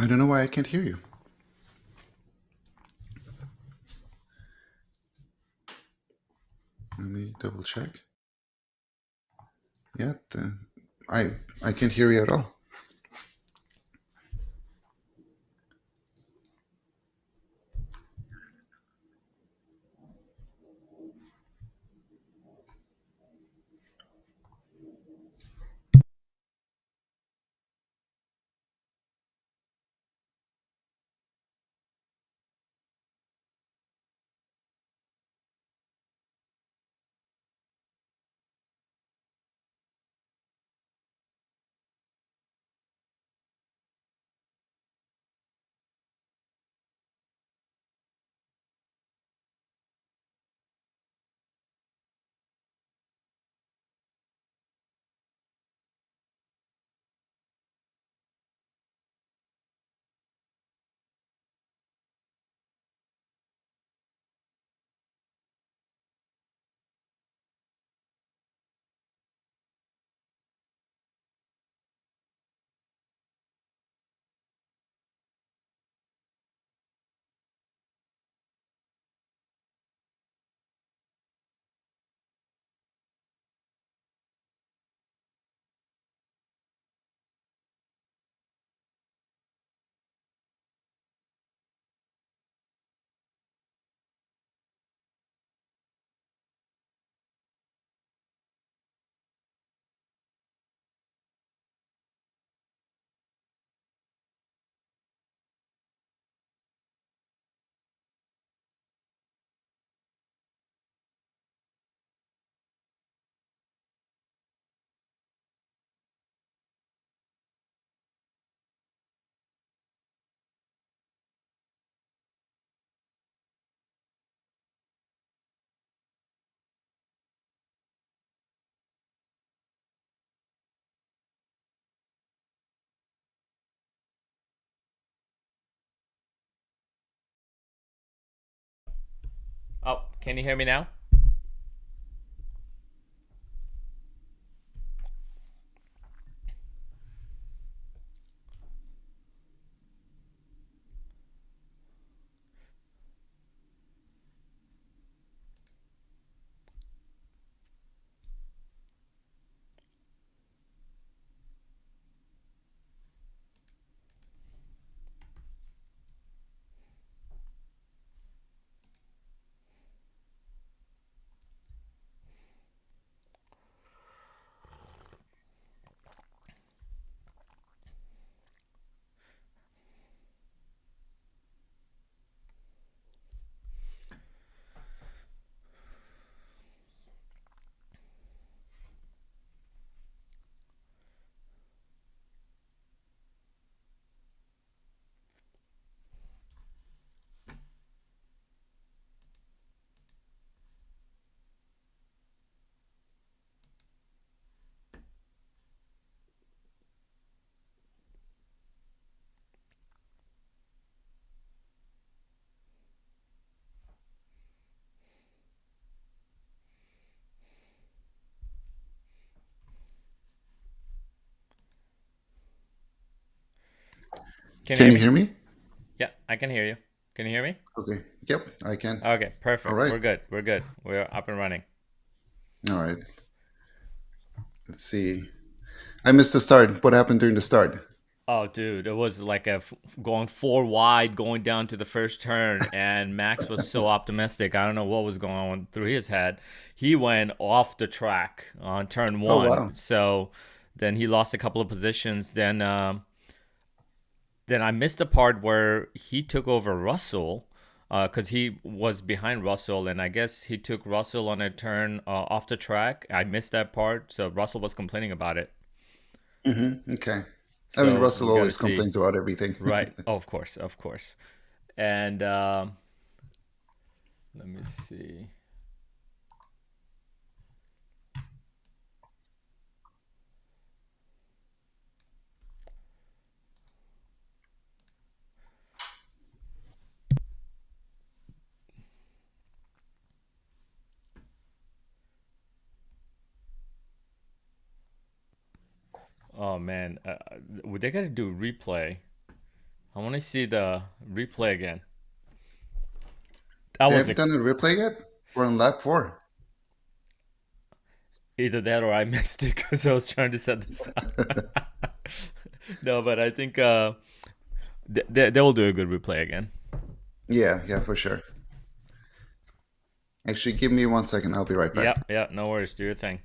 I don't know why I can't hear you. Let me double check. Yeah, I I can't hear you at all. Oh, can you hear me now? Can you Can hear you me? hear me? Yeah, I can hear you. Can you hear me? Okay. Yep, I can. Okay, All perfect. right. We're good. We're good. We're up and running. All right. Let's see. I missed the start. What happened during the start? Oh, dude, it was like going four wide, going down to the first turn, and Max was so optimistic. I don't know what was going on through his head. He went off the track on turn Oh one, wow. so then he lost a couple of positions. Then I missed a part where he took over Russell because he was behind Russell, and I guess he took Russell on a turn off the track. I missed that part, so Russell was complaining about it. Okay. I mean, So Russell we got to always see. complains about everything. Right. Oh, of course, of course. And let me see. Oh man, they got to do replay. I want to see the replay again. That They was a, haven't done a replay yet? We're on lap 4. either that or I missed it because I was trying to set this up. No, but I think they will do a good replay again. Yeah, yeah, for sure. Actually, give me 1 second. I'll be right back. Yep, yeah, no worries. Do your thing.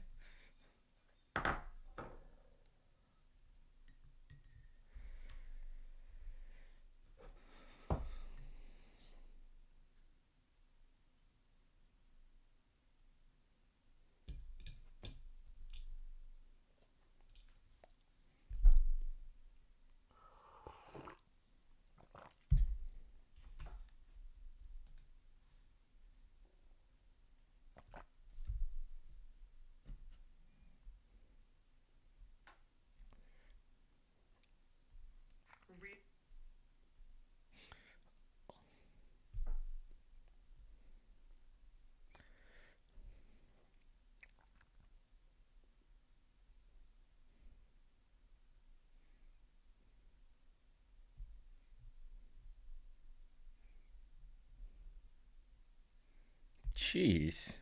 Jeez.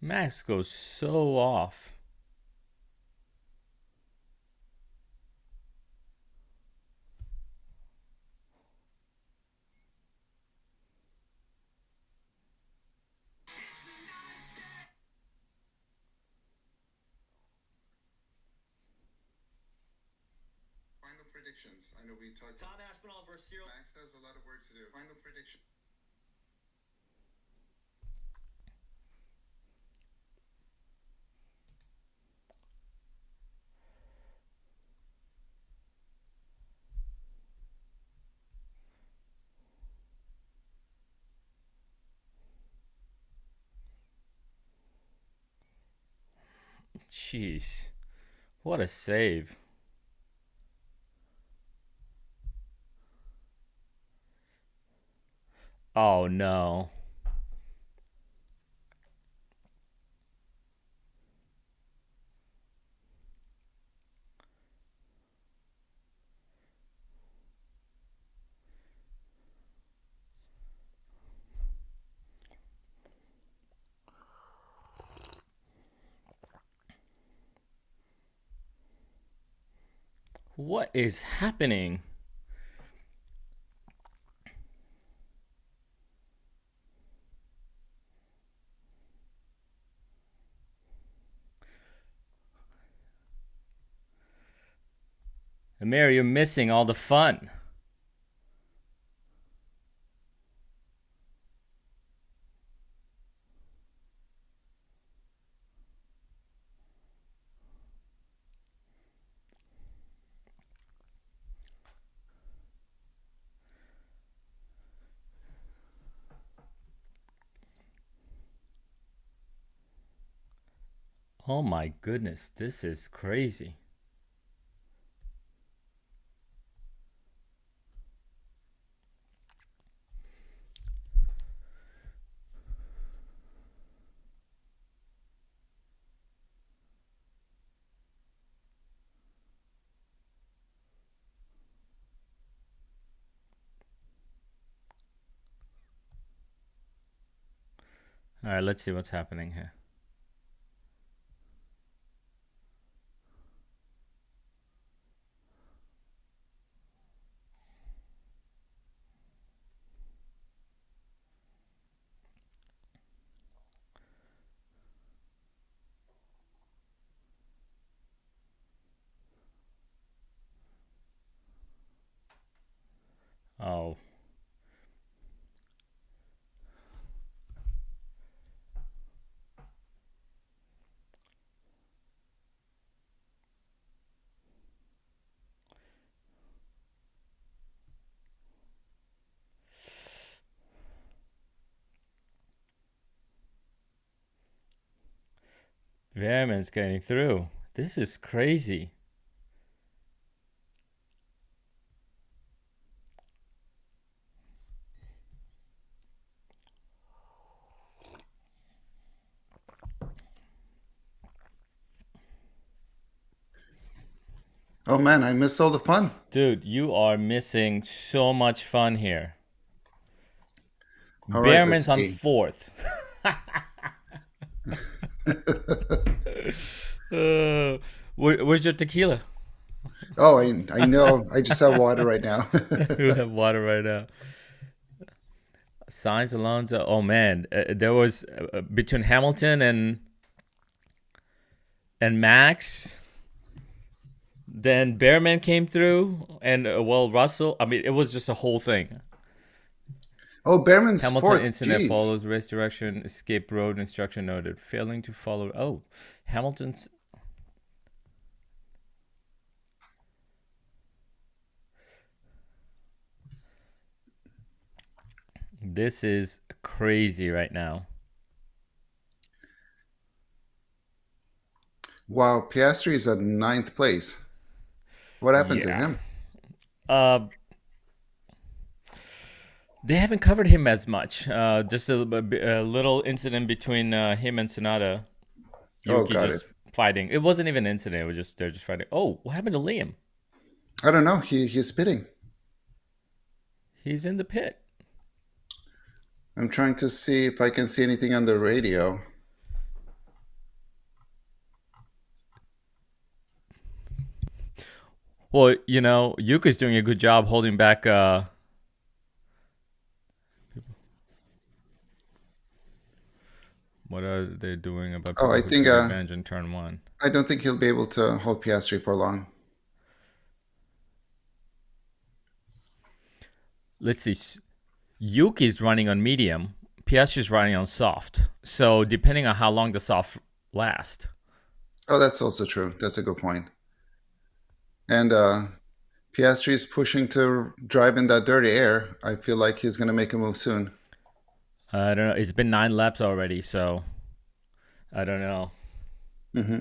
Max goes so off. Final predictions. I know we talked. Tom Aspinall versus Cyril. Max has a lot of work to do. Final prediction. Jeez. What a save. Oh no. What is happening? Amir, you're missing all the fun. Oh my goodness, this is crazy. All right, let's see what's happening here. Oh, Veerman's getting through. This is crazy. Oh man, I missed all the fun. Dude, you are missing so much fun here. All right, let's Behrman's on see. fourth. Uh, where's your tequila? Oh, I know. I just have water right now. You have water right now. Sainz, Alonso. Oh man, there was between Hamilton and Max. Then Behrman came through, and well, Russell. I mean, it was just a whole thing. Oh, Behrman's Hamilton fourth. incident Jeez. follows race direction, escape road instruction noted. Failing to follow. Oh, Hamilton's. This is crazy right now. Wow, Piastri is at ninth place. What happened to Yeah. him? Uh, they haven't covered him as much. Just a little incident between him and Sonata. Oh, Yuki got it. just fighting. It wasn't even an incident. It was just they're just fighting. Oh, what happened to Liam? I don't know. He's spitting. He's in the pit. I'm trying to see if I can see anything on the radio. Well, Yuka's doing a good job holding back. What are they doing about Oh, people I who think took advantage in turn one? I don't think he'll be able to hold Piastri for long. Let's see. Yuki's running on medium. Piastri's running on soft. So depending on how long the soft lasts. Oh, that's also true. That's a good point. And Piastri is pushing to drive in that dirty air. I feel like he's going to make a move soon. I don't know. It's been 9 laps already, so I don't know. Hmm.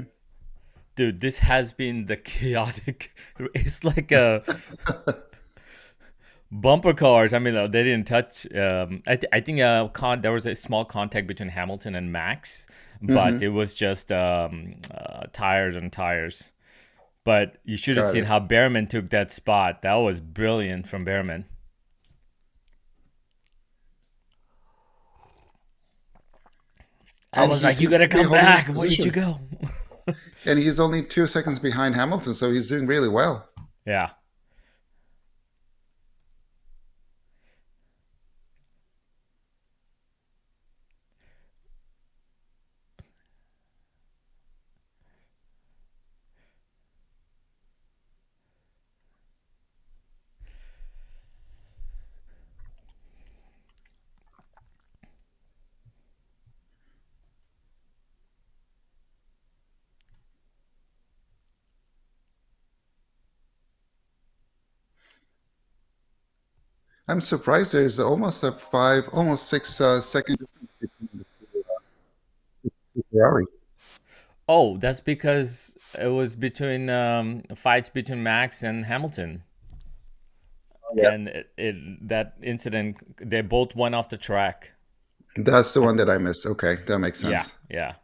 Dude, this has been the chaotic. It's like a bumper cars. I mean, they didn't touch. I think there was a small contact between Hamilton and Max, but Hmm. it was just tires and tires. But you should have Got seen it. how Behrman took that spot. That was brilliant from Behrman. I And was he like, "You seems gotta to be come holding his back. Where did you position. go?" And he's only 2 seconds behind Hamilton, so he's doing really well. Yeah. I'm surprised there's almost a almost 6 second difference between the two Ferrari. Oh, that's because it was between fights between Max and Hamilton, Yeah. and that incident they both went off the track. That's the one that I missed. Okay, that makes Yeah, sense. yeah.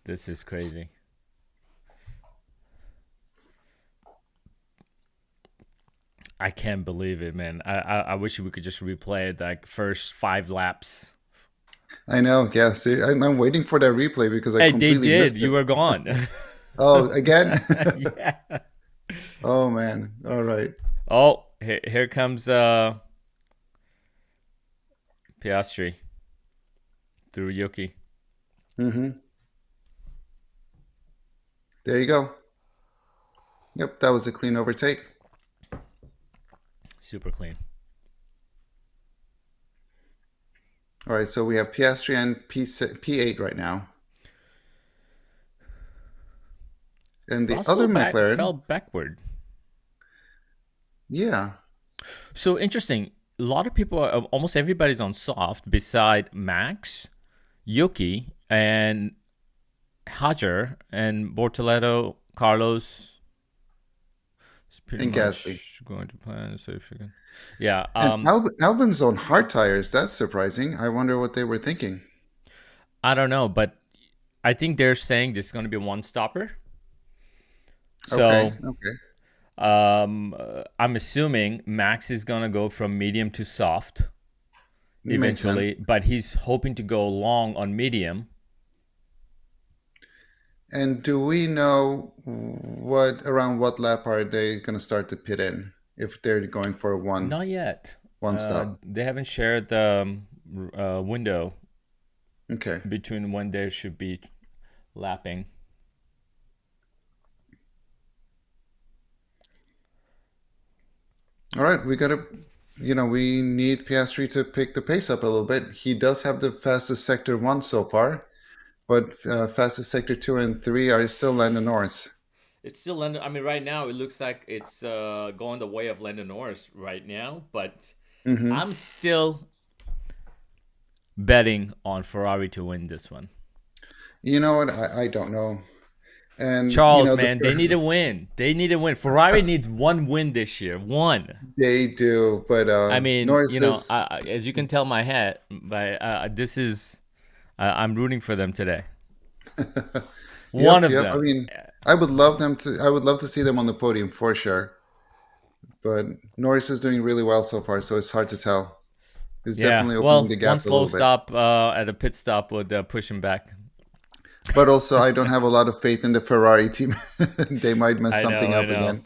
This is crazy. I can't believe it, man. I wish we could just replay it like first 5 laps. I know. Yeah. See, I'm waiting for that replay because I Hey, they completely did. missed You it. were gone. Oh, again? Yeah. Oh man. All right. Oh, here comes Piastri through Yuki. Mm-hmm. There you go. Yep, that was a clean overtake. Super clean. All right, so we have Piastri and P8 right now. And the other Russell fell McLaren, backward. yeah, So interesting. A lot of people, almost everybody's on soft beside Max, Yuki, and Hajar and Bortoleto, Carlos. It's pretty and Gasly. much going to plan. So if you can, yeah. And Albon's on hard tires. That's surprising. I wonder what they were thinking. I don't know, but I think they're saying this is going to be one stopper. Okay, So okay. I'm assuming Max is going to go from medium to soft Makes sense. eventually, but he's hoping to go long on medium. And do we know what around what lap are they going to start to pit in if they're going for a Not yet. one stop? They haven't shared the window Okay. between when they should be lapping. All right, we got to we need Piastri to pick the pace up a little bit. He does have the fastest sector 1 so far, but fastest sector 2 and 3 are still Lando Norris. It's still Lando. I mean, right now it looks like it's going the way of Lando Norris right now, but Hmm. I'm still betting on Ferrari to win this one. You know what? I don't know. And Charles, man, they need to win. They need to win. Ferrari needs one win this year. One. they do, but I mean, Norris is. as you can tell my hat, but this is I'm rooting for them today. One Yep, of yep. I them. mean, I would love them to. I would love to see them on the podium for sure. But Norris is doing really well so far, so it's hard to tell. He's Yeah. definitely opening Well, the one gap a slow little bit. stop at the pit stop would push him back. But also, I don't have a lot of faith in the Ferrari team. They might mess I know. something I up know. again.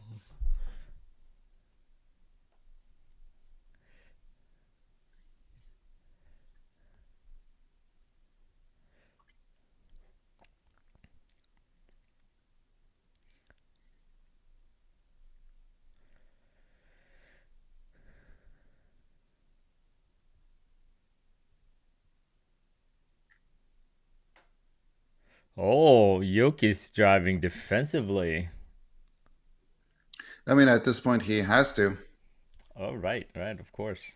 Oh, Yuki's driving defensively. I mean, at this point, he has to. Oh, right, right, of course.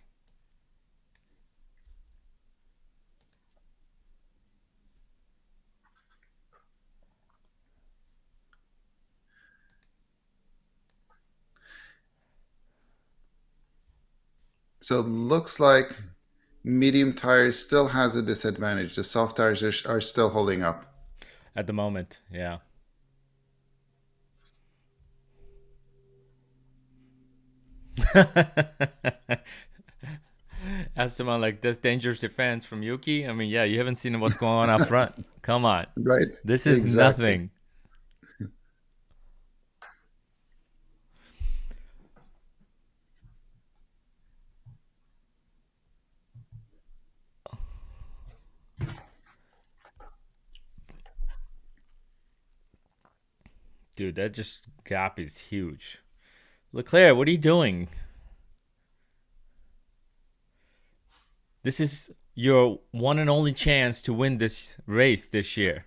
So it looks like medium tires still has a disadvantage. The soft tires are still holding up. At the moment, yeah. As someone like this dangerous defense from Yuki, I mean, yeah, you haven't seen what's going on up front. Come on, Right? this is Exactly. nothing, dude. That just gap is huge. Leclerc, what are you doing? This is your one and only chance to win this race this year.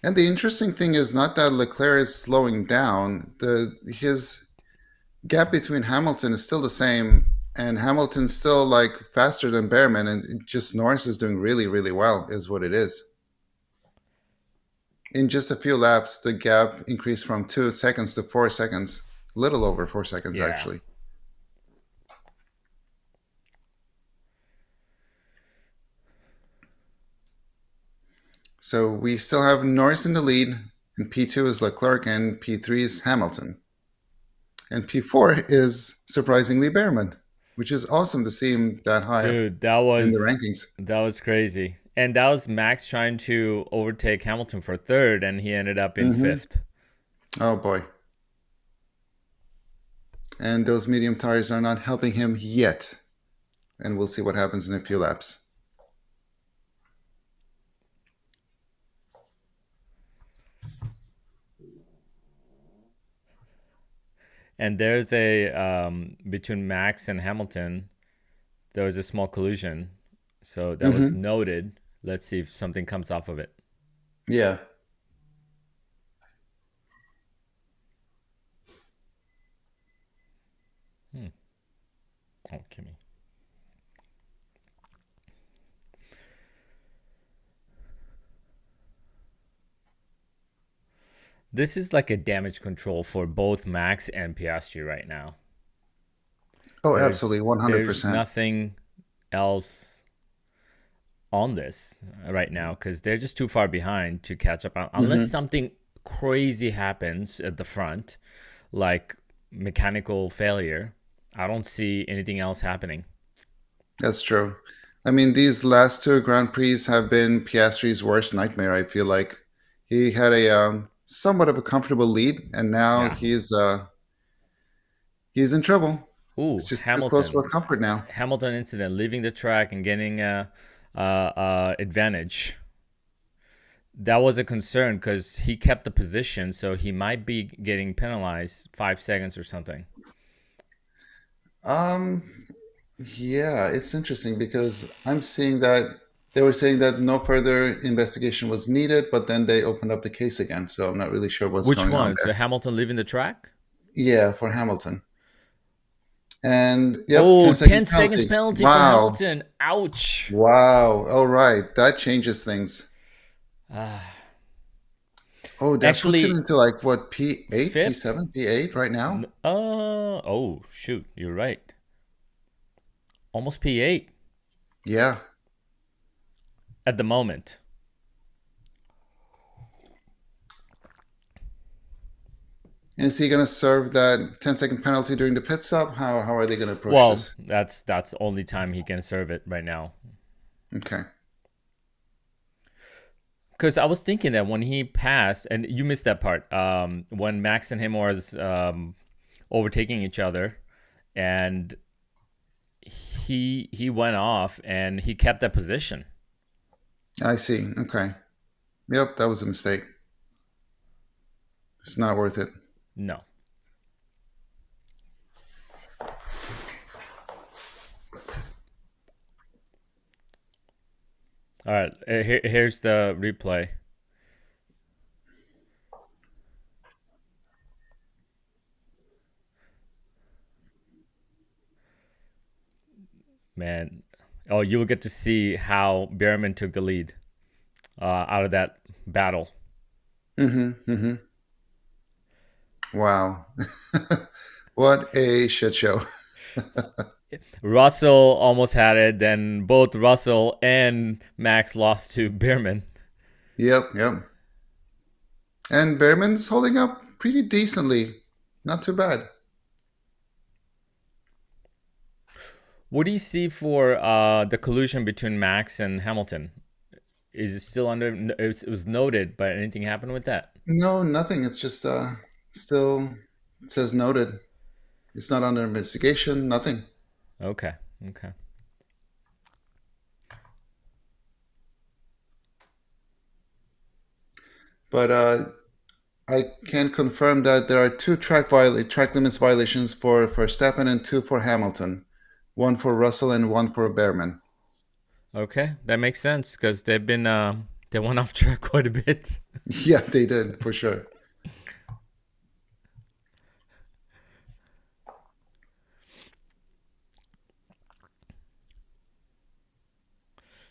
And the interesting thing is not that Leclerc is slowing down. The his gap between Hamilton is still the same, and Hamilton's still like faster than Behrman, and just Norris is doing really, really well, is what it is. In just a few laps, the gap increased from 2 seconds to 4 seconds, a little over 4 seconds Yeah. actually. So we still have Norris in the lead, and P2 is Leclerc, and P3 is Hamilton. And P4 is surprisingly Behrman, which is awesome to see him that high up Dude, that in the was rankings. that was crazy. And that was Max trying to overtake Hamilton for third, and he ended up in Hmm. fifth. Oh boy. And those medium tires are not helping him yet. And we'll see what happens in a few laps. And there's a between Max and Hamilton, there was a small collision, so that was Hmm. noted. Let's see if something comes off of it. Yeah. Oh, Kimmy. This is like a damage control for both Max and Piastri right now. Oh, There's absolutely, there's 100%. nothing else on this right now because they're just too far behind to catch up unless Hmm. something crazy happens at the front, like mechanical failure. I don't see anything else happening. That's true. I mean, these last two Grand Prix have been Piastri's worst nightmare. I feel like he had a somewhat of a comfortable lead, and now Yeah. he's in trouble. Ooh, It's just too close for comfort now. Hamilton incident, leaving the track and getting a advantage. That was a concern because he kept the position, so he might be getting penalized 5 seconds or something. Um, yeah, it's interesting because I'm seeing that they were saying that no further investigation was needed, but then they opened up the case again. So I'm not really sure what's Which going on one? So there. Hamilton leaving the track? Yeah, for Hamilton. And yep, Oh, 10-second 10 seconds penalty. penalty for Wow. Hamilton. Ouch. Wow. All right. That changes things. Ah, Oh, that puts him actually, into like what, P8, fifth? P7, P8 right now? Oh, shoot. You're right. Almost P8 Yeah. at the moment. And is he going to serve that 10-second penalty during the pit stop? How are they going to approach Well, this? that's only time he can serve it right now. Okay. Because I was thinking that when he passed, and you missed that part, when Max and him was overtaking each other, and he went off and he kept that position. I see. Okay. Yep, that was a mistake. It's not worth it. No. All right. Here's the replay. Man. Oh, you will get to see how Behrman took the lead out of that battle. Mm-hmm. Mm-hmm. Wow. What a shit show. Russell almost had it. Then both Russell and Max lost to Behrman. Yep, yep. And Behrman's holding up pretty decently. Not too bad. What do you see for the collusion between Max and Hamilton? Is it still under? It was noted, but anything happened with that? No, nothing. It's just still says noted. It's not under investigation, nothing. Okay, okay. But I can confirm that there are two track limits violations for Verstappen and two for Hamilton. One for Russell and one for Behrman. Okay, that makes sense because they went off track quite a bit. Yeah, they did for sure.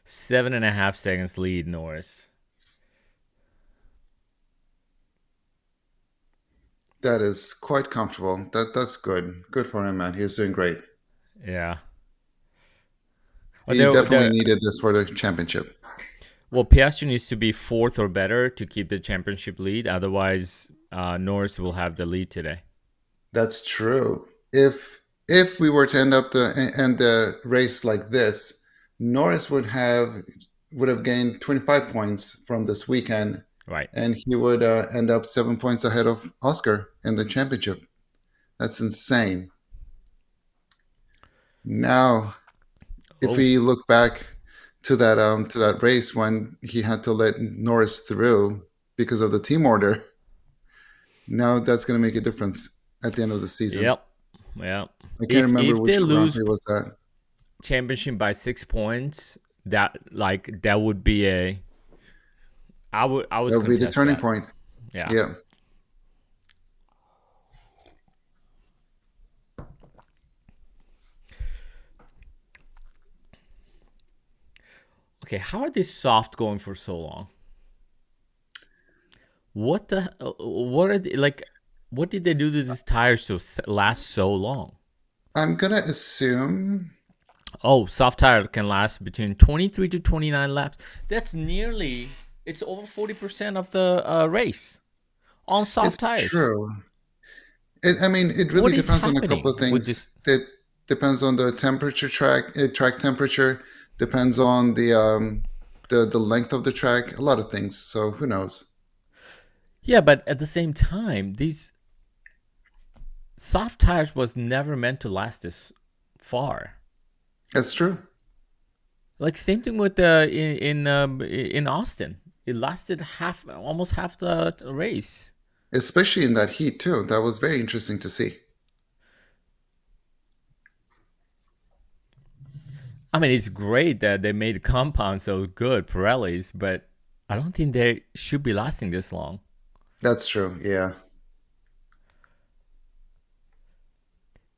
7.5 seconds lead, Norris. That is quite comfortable. That's good. Good for him, man. He's doing great. Yeah. Oh, He definitely the needed this for the championship. well, Piastri needs to be fourth or better to keep the championship lead. Otherwise, Norris will have the lead today. That's true. If we were to end the race like this, Norris would have gained 25 points from this weekend, Right. and he would end up 7 points ahead of Oscar in the championship. That's insane. Now, if Oh, we look back to that race when he had to let Norris through because of the team order, now that's going to make a difference at the end of the season. yep. Yep. I can't remember If they which Grand lose Prix was that. championship by 6 points, that would be a I was That would be the contest turning that. point. Yeah. Yeah. Okay, how are they soft going for so long? what are they, like? What did they do to these tires to last so long? I'm gonna assume Oh, soft tire can last between 23 to 29 laps. That's nearly, it's over 40% of the race on soft it's tires. true. I mean, it really What is depends on a couple happening of with things. this? It depends on the temperature track temperature, depends on the length of the track, a lot of things. So who knows? Yeah, but at the same time, these soft tires was never meant to last this far. That's true, Like same thing with in Austin. It lasted almost half the race. especially in that heat too. That was very interesting to see. I mean, it's great that they made compound so good, Pirellis, but I don't think they should be lasting this long. That's true. Yeah.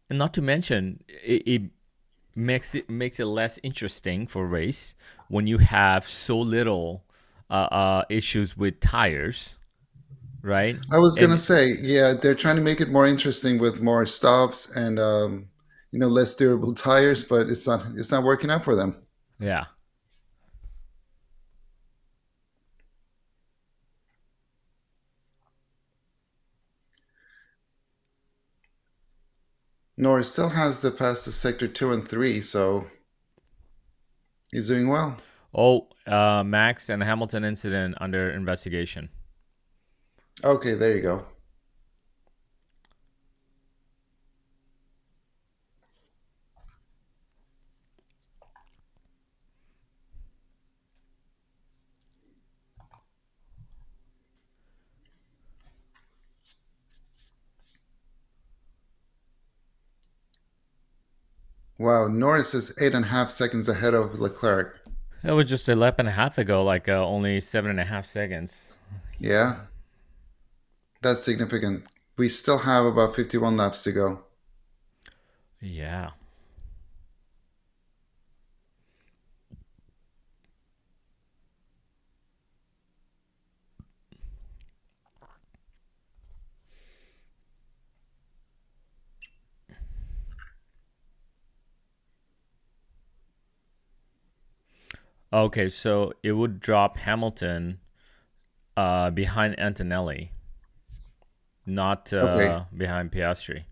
And not to mention, it makes it less interesting for race when you have so little issues with tires, right? I was gonna And say, yeah, they're trying to make it more interesting with more stops and less durable tires, but it's not working out for them. yeah. Norris still has the fastest sector 2 and 3, so he's doing well. Oh, Max and Hamilton incident under investigation. Okay, there you go. Wow, Norris is 8.5 seconds ahead of Leclerc. That was just a lap and a half ago, like only 7.5 seconds. Yeah, that's significant. We still have about 51 laps to go. Yeah. Okay, so it would drop Hamilton behind Antonelli, not Okay. behind Piastri.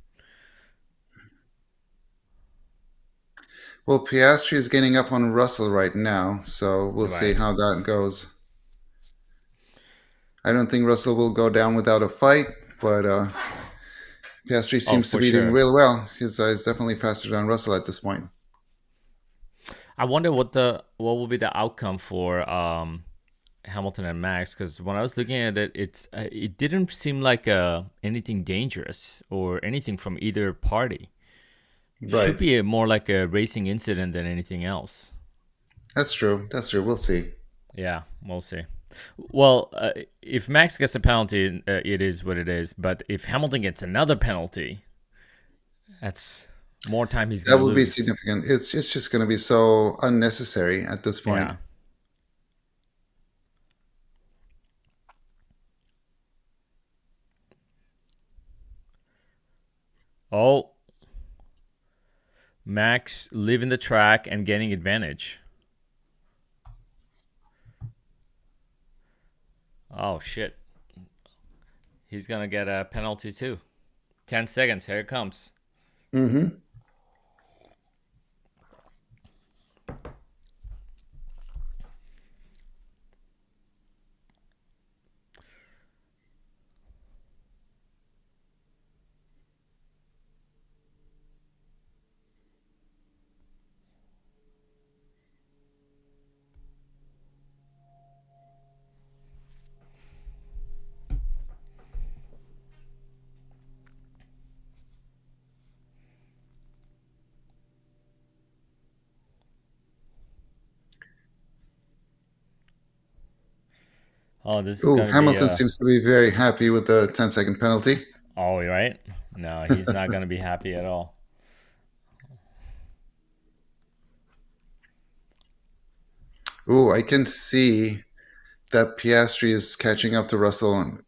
Well, Piastri is getting up on Russell right now, so we'll see Right. how that goes. I don't think Russell will go down without a fight, but Piastri Oh, seems to for be doing sure. real well. He's definitely faster than Russell at this point. I wonder what will be the outcome for Hamilton and Max, because when I was looking at it, it didn't seem like anything dangerous or anything from either party. Should Right. be more like a racing incident than anything else. That's true. That's true. We'll see. Yeah, we'll see. Well, if Max gets a penalty, it is what it is. But if Hamilton gets another penalty, that's more time he's That gonna will be lose. significant. It's just going to be so unnecessary at this point. Yeah. Oh, Max leaving the track and getting advantage. Oh shit. He's gonna get a penalty too. 10 seconds. Here it comes. Hmm. Oh, this is Ooh, gonna be Hamilton seems to be very happy with the 10-second penalty. oh, right. No, he's not gonna be happy at all. Ooh, I can see that Piastri is catching up to Russell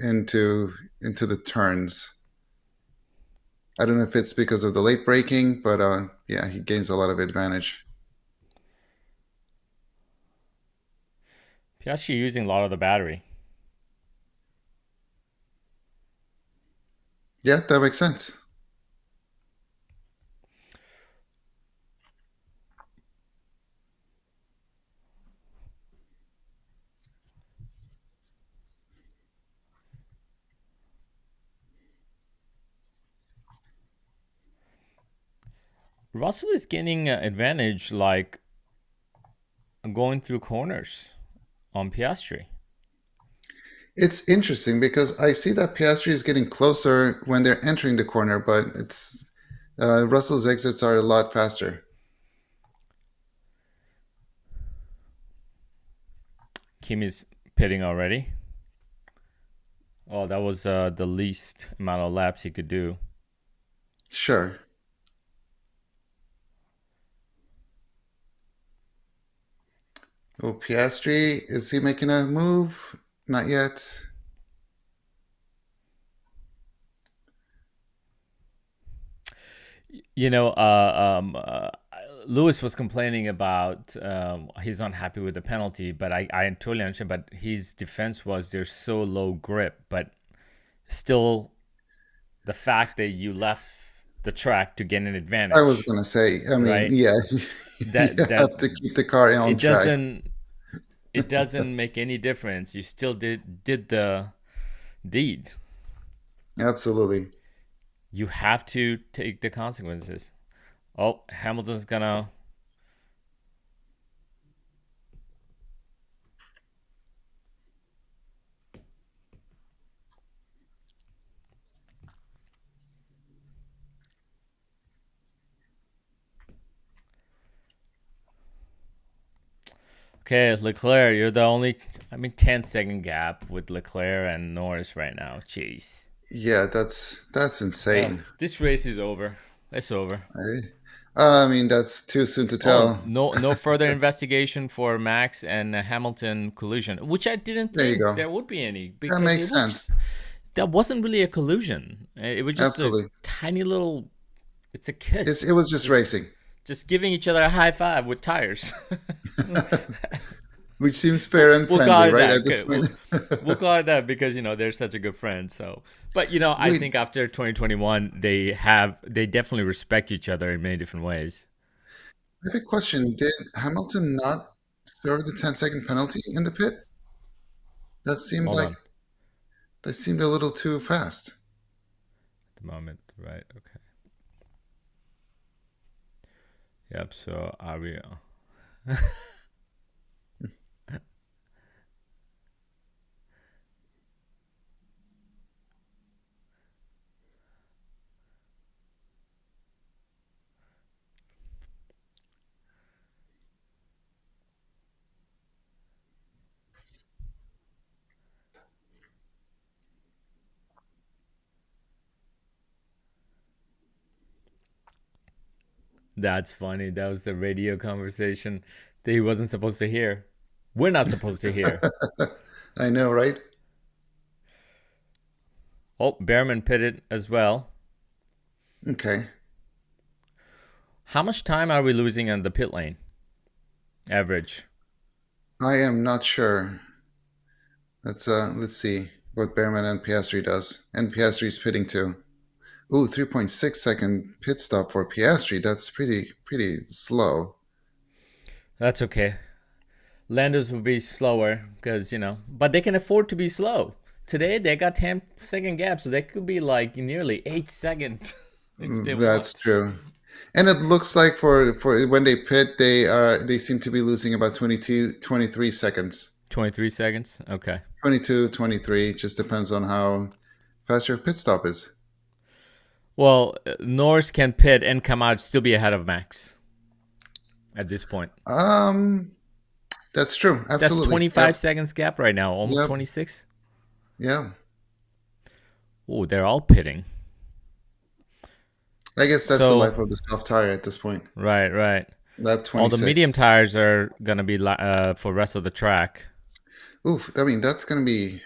into into the turns. I don't know if it's because of the late braking, but yeah, he gains a lot of advantage. Piastri using a lot of the battery. Yeah, that makes sense. Russell is gaining advantage like going through corners on Piastri. It's interesting because I see that Piastri is getting closer when they're entering the corner, but it's Russell's exits are a lot faster. Kimi's pitting already. Oh, that was the least amount of laps he could do. Sure. Oh, Piastri, is he making a move? Not yet. You know, Lewis was complaining about he's not happy with the penalty, but I totally understand. But his defense was there's so low grip, but still the fact that you left the track to get an I was advantage, gonna say, I mean, right? yeah, you That have to keep the car on it track. doesn't make any difference. You still did the deed. Absolutely. You have to take the consequences. Oh, Hamilton's gonna. Okay, Leclerc, you're the only. I mean, 10-second gap with Leclerc and Norris right now. Jeez. Yeah, that's insane. This race is over. It's over. Right? I mean, that's too soon to Oh, tell. no further investigation for Max and Hamilton collision, which I didn't There you think go. there would be any That because it makes was sense. just that wasn't really a collusion. It was just a Absolutely. tiny little. It's a kiss. It was just racing, Just giving each other a high five with tires. which seems fair and We'll call friendly, it right? that. At this Okay, point. we'll call it that because they're such a good friend. So, but I Wait, think after 2021, they definitely respect each other in many different ways. I have a question. Did Hamilton not serve the 10-second penalty in the pit? That seemed Hold like on, that seemed a little too fast. at the moment, right? Okay. Yep. So are we? That's funny. That was the radio conversation that he wasn't supposed to hear. We're not supposed to hear. I know, right? Oh, Behrman pitted as well. Okay. How much time are we losing on the pit lane? Average. I am not sure. Let's see what Behrman and Piastri does. And Piastri's pitting too. Ooh, 3.6 second pit stop for Piastri. That's pretty slow. That's okay. Lando's will be slower because, but they can afford to be slow. Today they got 10-second gap, so they could be like nearly 8 seconds if they That's want. true. And it looks like for when they pit, they seem to be losing about 22, 23 seconds. 23 seconds? Okay. 22, 23. Just depends on how fast your pit stop is. Well, Norris can pit and come out still be ahead of Max at this point. Um, that's true. That's Absolutely. 25 Yep. seconds gap right now, almost Yep. 26. Yeah. Oh, they're all pitting. I guess that's the So, life of the soft tire at this point. right, right. Lap All the medium 26. tires are going to be for rest of the track. Oof. I mean, that's going to be.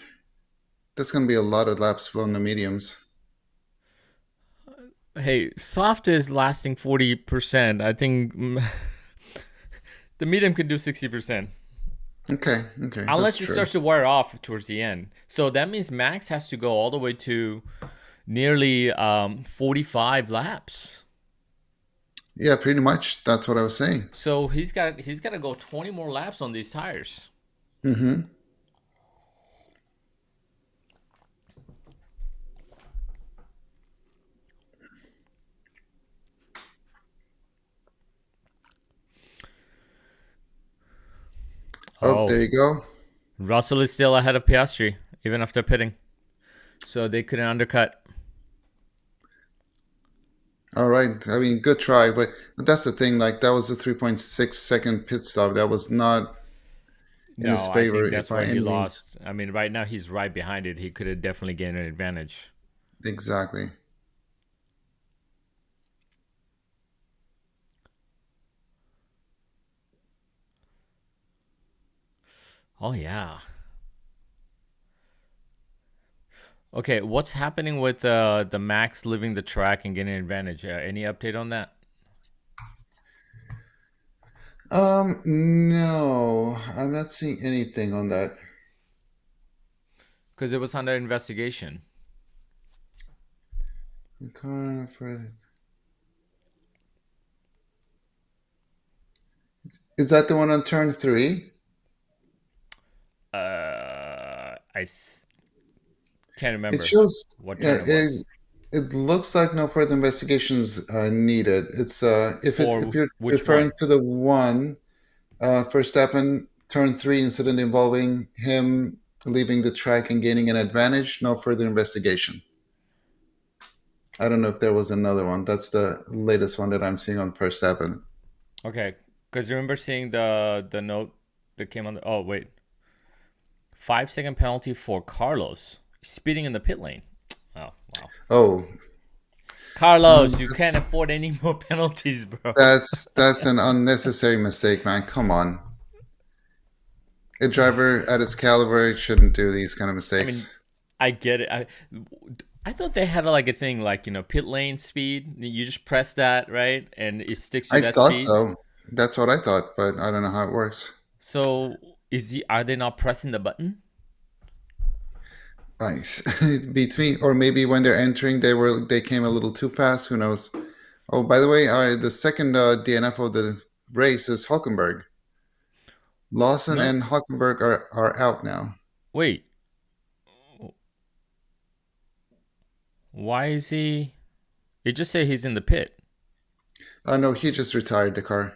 That's going to be a lot of laps on the mediums. Hey, soft is lasting 40%. I think the medium can do 60%. Okay, okay, that's Unless it true. starts to wear off towards the end. So that means Max has to go all the way to nearly 45 laps. Yeah, pretty much. That's what I was saying. So he's got to go 20 more laps on these tires. Mm-hmm. Oh, Oh, there you go. Russell is still ahead of Piastri even after pitting. So they couldn't undercut. All right. I mean, good try, but that's the thing. Like that was a 3.6 second pit stop. That was not in his No, I favor think that's by where he any means. lost. I mean, right now he's right behind it. He could have definitely gained an advantage. Exactly. Oh yeah. Okay, what's happening with the Max leaving the track and getting an advantage? Any update on that? No, I'm not seeing anything on that. Because it was under investigation. Is that the one on turn three? I can't It remember shows. what turn Yeah, it was. it looks like no further investigations needed. It's if For you're which referring one? to the one Verstappen turn three incident involving him leaving the track and gaining an advantage, no further investigation. I don't know if there was another one. That's the latest one that I'm seeing on Verstappen. Okay, because you remember seeing the note that came on the. Oh wait, 5 second penalty for Carlos speeding in the pit lane. Oh wow, Oh, Carlos, you can't afford any more penalties, bro. that's an unnecessary mistake, man. Come on. A driver at its caliber shouldn't do these kind of I mean, mistakes. I get it. I thought they had like a thing like pit lane speed. You just press that right, and it sticks to I that thought speed. so. That's what I thought, but I don't know how it works. So are they not pressing the button? Nice. It beats me. Or maybe when they're entering, they came a little too fast. Who knows? Oh, by the way, the second DNF of the race is Hulkenberg. Lawson No, and Hulkenberg are out now. wait. Why is he? It just say he's in the pit. No, he just retired the car.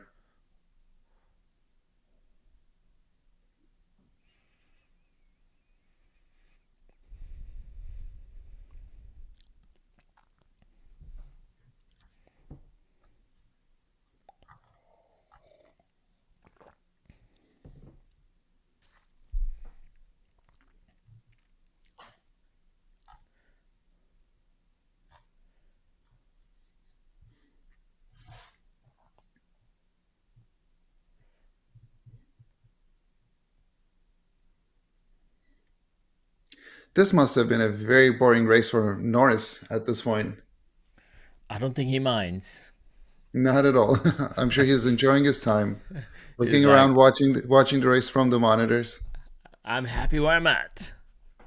This must have been a very boring race for Norris at this point. I don't think he minds. Not at all. I'm sure he's enjoying his time, He's looking around, like, watching the race from the monitors. I'm happy where I'm at.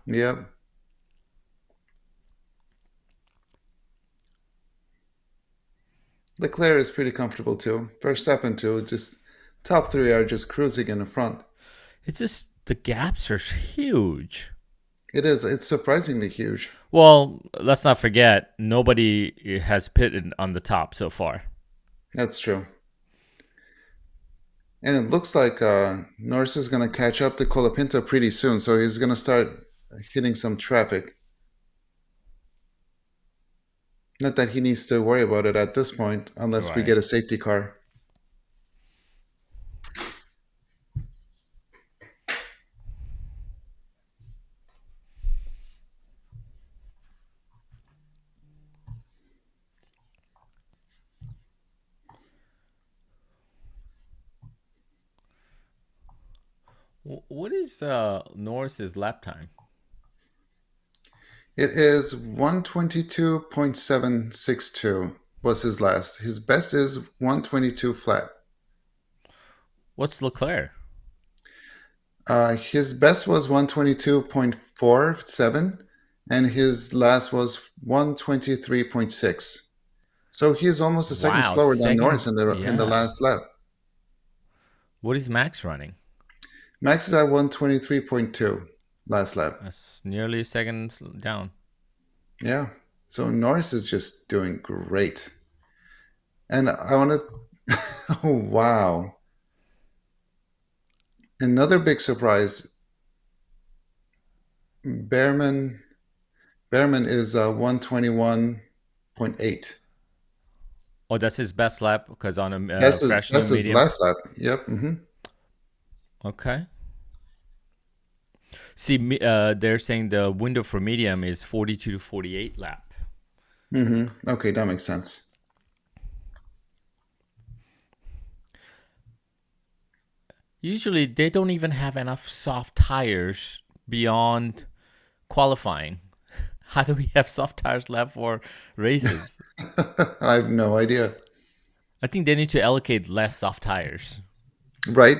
Yep. Leclerc is pretty comfortable too. Verstappen too. Just top three are just cruising in the front. It's just the gaps are huge. It is. It's surprisingly huge. Well, let's not forget nobody has pitted on the top so far. That's true. And it looks like Norris is going to catch up to Colapinto pretty soon, so he's going to start hitting some traffic. Not that he needs to worry about it at this point, unless we Right. get a safety car. What is Norris's lap time? It is 122.762 was his last. His best is 122 flat. What's Leclerc? His best was 122.47, and his last was 123.6. So he is almost a second Wow, slower than Norris second. in the Yeah. last lap. What is Max running? Max is at 123.2 last lap. That's nearly a second down. Yeah. So Norris is just doing great. And I want to, oh, wow. Another big surprise. Behrman, Behrman is 121.8. Oh, that's his best lap because on a fresh new That's his medium. last lap. Yep. Okay. See, they're saying the window for medium is 42 to 48 lap. Okay, that makes sense. Usually, they don't even have enough soft tires beyond qualifying. How do we have soft tires left for races? I have no idea. I think they need to allocate less soft tires. Right?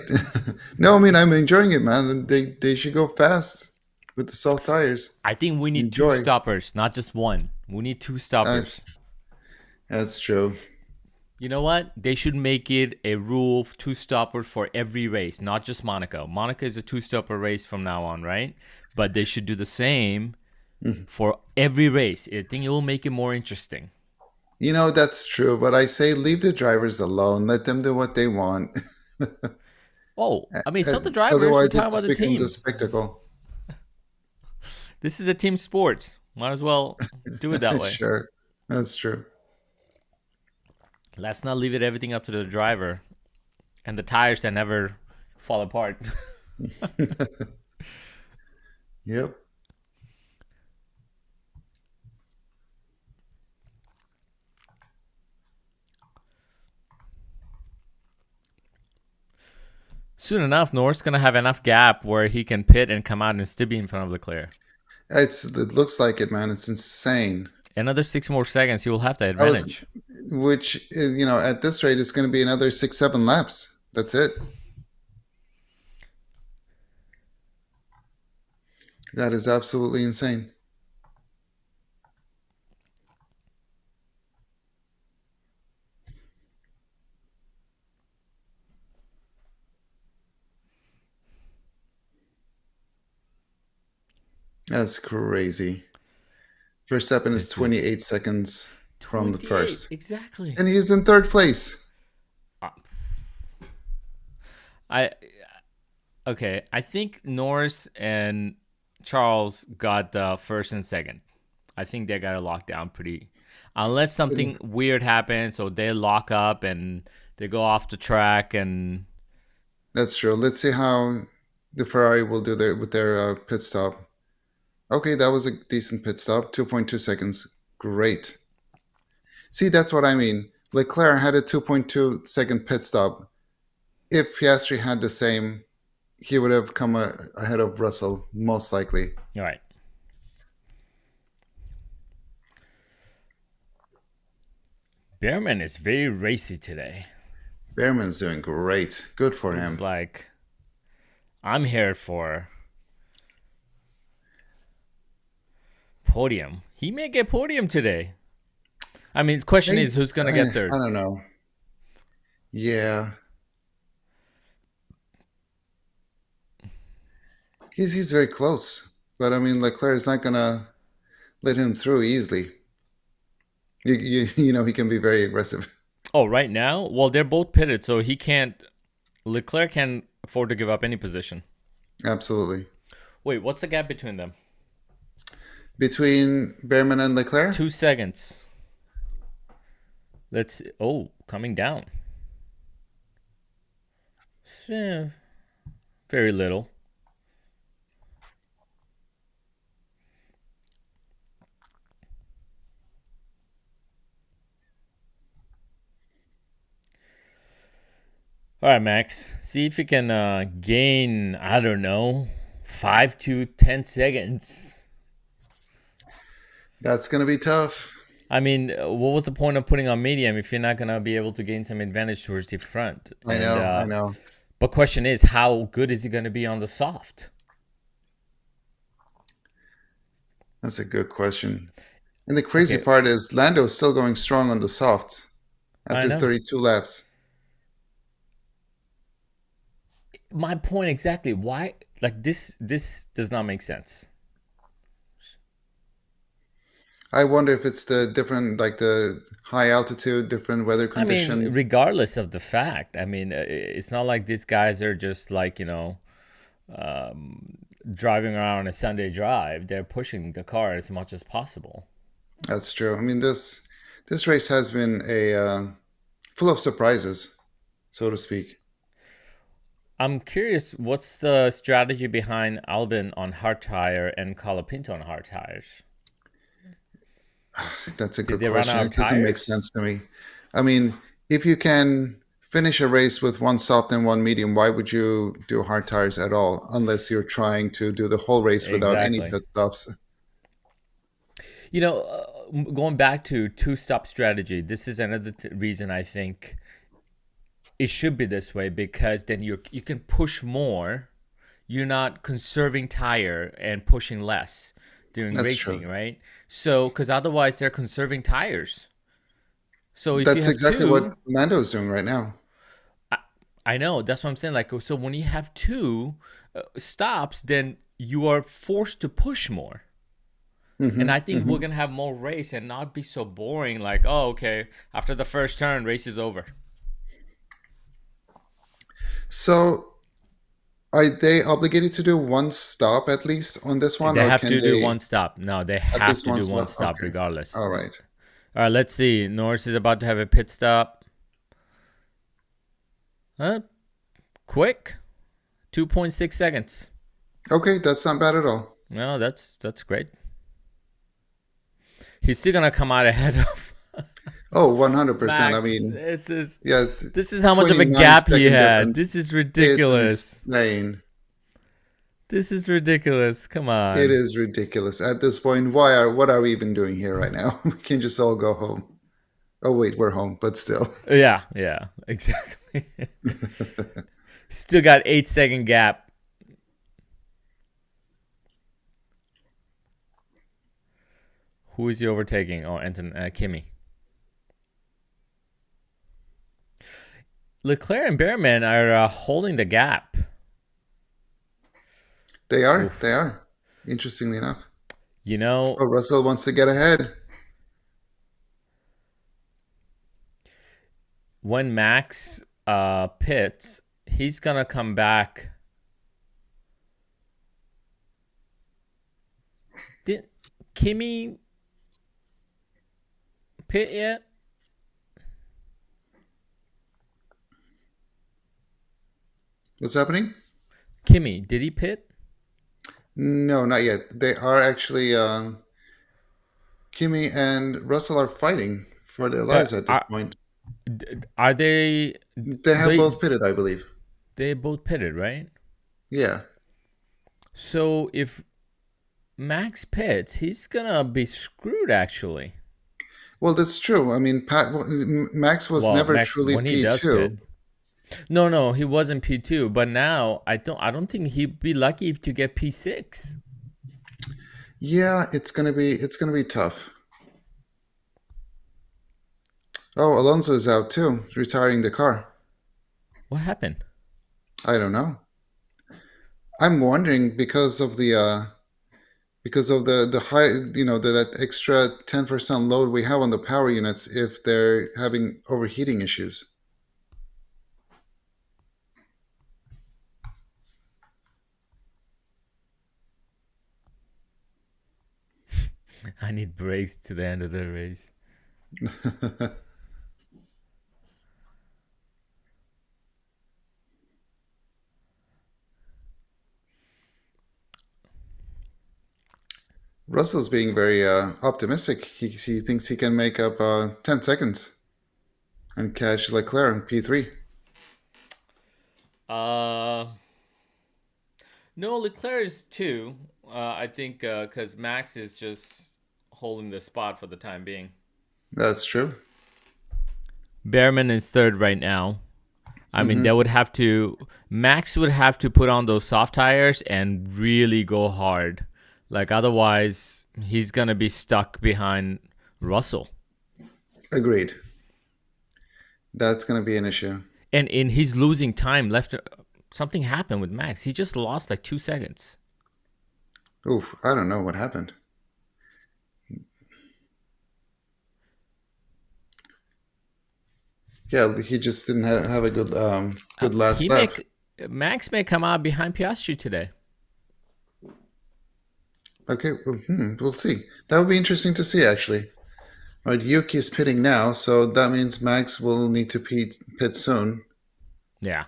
No, I mean I'm enjoying it, man. They should go fast with the soft tires. I think we need two Enjoy. stoppers, not just one. We need two That's stoppers. that's true. You know what? They should make it a rule of two stoppers for every race, not just Monaco. Monaco is a two stopper race from now on, right? But they should do the same for every race. I think it will make it more interesting. You know that's true, but I say leave the drivers alone. Let them do what they want. Oh, I mean, it's not the drivers. We're Otherwise, talking it about just the becomes a team. spectacle. This is a team sport. Might as well do it that way. Sure, that's true. Let's not leave it everything up to the driver and the tires that never fall apart. Yep. Soon enough, Norris gonna have enough gap where he can pit and come out and still be in front of Leclerc. It looks like it, man. It's insane. Another 6 more seconds, he will have the I was, advantage. which at this rate, it's going to be another 6, 7 laps. That's it. That is absolutely insane. That's crazy. Verstappen is This is 28 seconds from the 28, first, exactly. and he's in third place. Uh, I okay. I think Norris and Charles got the first and second. I think they got it locked down pretty. Unless something weird happens, so they lock up and they go off the track and That's true. Let's see how the Ferrari will do with their pit stop. Okay, that was a decent pit stop. 2.2 seconds. Great. See, that's what I mean. Leclerc had a 2.2 second pit stop. If Piastri had the same, he would have come ahead of Russell, most likely. all right. Behrman is very racy today. Behrman's doing great. Good for He's him. like, I'm here for podium. He may get podium today. I mean, the question is who's gonna get I third? don't know. Yeah, he's very close, but I mean Leclerc is not gonna let him through easily. He can be very aggressive. Oh, right now? Well, they're both pitted, so he can't. Leclerc can't afford to give up any position. Absolutely. Wait, what's the gap between them? Between Behrman and Leclerc, 2 seconds. Let's. Oh, coming down. Very little. All right, Max. See if you can gain, I don't know, 5 to 10 seconds. That's going to be tough. I mean, what was the point of putting on medium if you're not gonna be able to gain some advantage towards the front? I And know, I know. but question is, how good is he gonna be on the soft? That's a good question. And the crazy Okay, part is Lando is still going strong on the softs I after know. 32 laps. My point exactly. Why? Like this does not make sense. I wonder if it's the different, like the high altitude, different weather I mean, conditions. regardless of the fact, I mean, it's not like these guys are just like driving around on a Sunday drive. They're pushing the car as much as possible. That's true. I mean, this race has been a full of surprises, so to speak. I'm curious, what's the strategy behind Albin on hard tire and Colapinto on hard tires? That's a Did good they run question. out of It doesn't make tires? sense to me. I mean, if you can finish a race with one soft and one medium, why would you do hard tires at all unless you're trying to do the whole race without any Exactly. pit stops? Going back to two-stop strategy, this is another reason I think it should be this way because then you can push more. You're not conserving tire and pushing less during That's racing, true. right? So, because otherwise they're conserving tires. So if you That's have exactly what two, Lando's doing right now. I, I know that's what I'm saying. Like, so when you have two stops, then you are forced to push more. And I think we're Hmm. gonna have more race and not be so boring. Like, oh, okay, after the first turn, race is over. So, are they obligated to do one stop at least on this one, They or have can to do they one stop. No, they at have least to one do one stop? stop Okay. regardless. All right. All right, let's see. Norris is about to have a pit stop. Huh? Quick, 2.6 seconds. Okay, that's not bad at all. No, that's great. He's still gonna come out ahead of Oh, 100%. I Max. mean, This is yeah, this is how much of a 29 gap he second had. difference. This is It's ridiculous. insane. This is ridiculous. Come It on. is ridiculous. At this point, what are we even doing here right now? We can just all go home. Oh wait, we're home, but still. Yeah, yeah, exactly. Still got 8 second gap. Who is he overtaking? Oh, Anton Kimmy. Leclerc and Behrman are holding the gap. They are. They Oof. are. Interestingly enough. You know, Oh, Russell wants to get ahead. when Max pits, he's gonna come back. Did Kimmy pit yet? What's happening? Kimmy, did he pit? No, not yet. They are actually. Kimi and Russell are fighting for their Uh, lives at this are point. are they? They have They both pitted, I believe. they both pitted, right? Yeah. So if Max pits, he's gonna be screwed. Actually, Well, that's true. I mean, Max was well, never Max truly when he does pit. P2. No, no, he wasn't P2, but now I don't think he'd be lucky to get P6. Yeah, it's gonna be tough. Oh, Alonso is out too, retiring the car. What happened? I don't know. I'm wondering because of the high, that extra 10% load we have on the power units if they're having overheating issues. I need brakes to the end of the race. Russell's being very optimistic. He thinks he can make up 10 seconds and catch Leclerc in P3. Uh, no, Leclerc is two. I think because Max is just holding the spot for the time being. That's true. Behrman is third right now. I mean, they Hmm. would have to. Max would have to put on those soft tires and really go hard. Like, otherwise, he's going to be stuck behind Russell. Agreed. That's going to be an issue. And he's losing time left. Something happened with Max. He just lost like 2 seconds. Oof, I don't know what happened. Yeah, he just didn't have a good last He lap. may Max may come out behind Piastri today. Okay, well, we'll see. That would be interesting to see, actually. All right, Yuki is pitting now, so that means Max will need to pit soon. Yeah.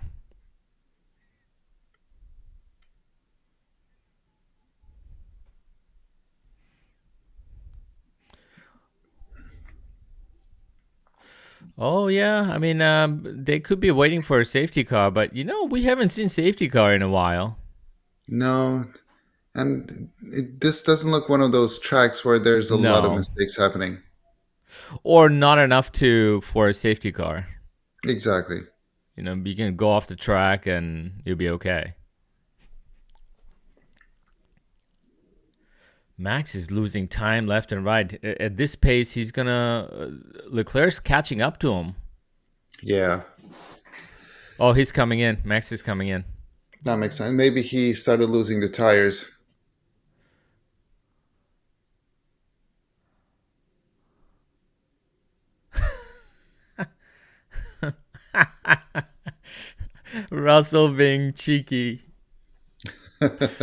Oh yeah. I mean, they could be waiting for a safety car, but we haven't seen safety car in a while, No, and this doesn't look one of those tracks where there's a lot of no, mistakes happening. or not enough to for a safety car. Exactly. You can go off the track and you'll be okay. Max is losing time left and right. At this pace, he's gonna. Leclerc's catching up to him. Yeah, Oh, he's coming in. Max is coming in. that makes sense. Maybe he started losing the tires. Russell being cheeky.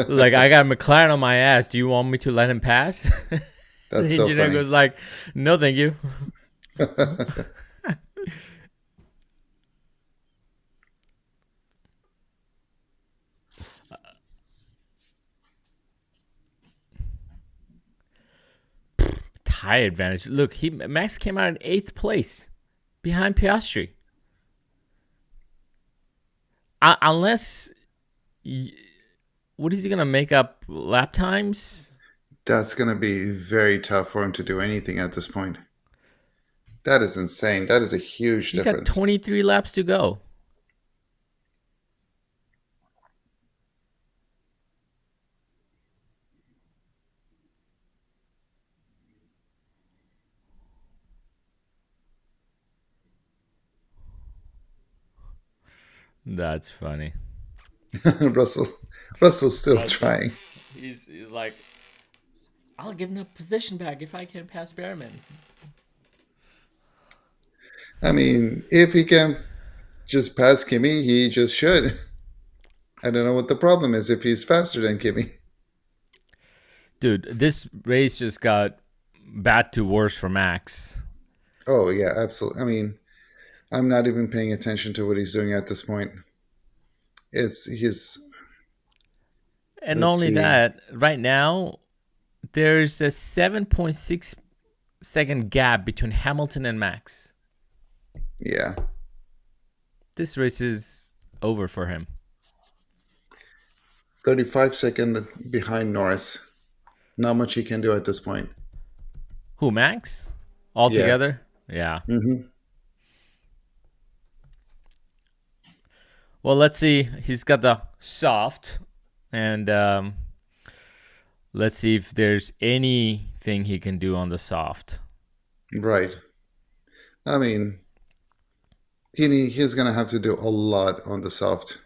Like, I got McLaren on my ass. Do you want me to let him pass? The That's so engineer funny. goes like, "No, thank you." Tire advantage. Look, Max came out in 8th place, behind Piastri. Unless, what is he gonna make up lap times? That's going to be very tough for him to do anything at this point. That is insane. That is a huge He got difference. 23 laps to go. That's funny. Russell, Russell's still Russell, trying. he's like, I'll give him the position back if I can pass Behrman. I mean, if he can just pass Kimmy, he just should. I don't know what the problem is if he's faster than Kimmy. Dude, this race just got bad to worse for Max. Oh yeah, absolutely. I mean, I'm not even paying attention to what he's doing at this point. It's his. And not Let's only see. that, right now, there's a 7.6-second gap between Hamilton and Max. Yeah, This race is over for him. 35-second behind Norris. Not much he can do at this point. Who, Max? Yeah. Altogether? Yeah. Hmm. Well, let's see. He's got the soft, and let's see if there's anything he can do on the soft. Right. I mean, he's gonna have to do a lot on the soft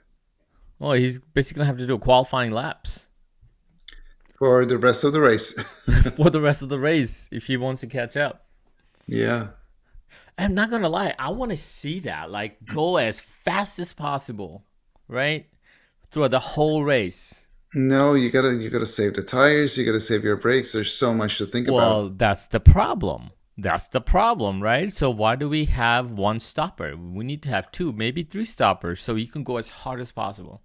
Well, he's basically gonna have to do qualifying laps for the rest of the race. for the rest of the race if he wants to catch up. Yeah. I'm not gonna lie, I want to see that. Like, go as fast as possible, right? Throughout the whole race. No, you gotta save the tires. You gotta save your brakes. There's so much to think about. Well, that's the problem. That's the problem, right? So why do we have one stopper? We need to have two, maybe three stoppers, so you can go as hard as possible.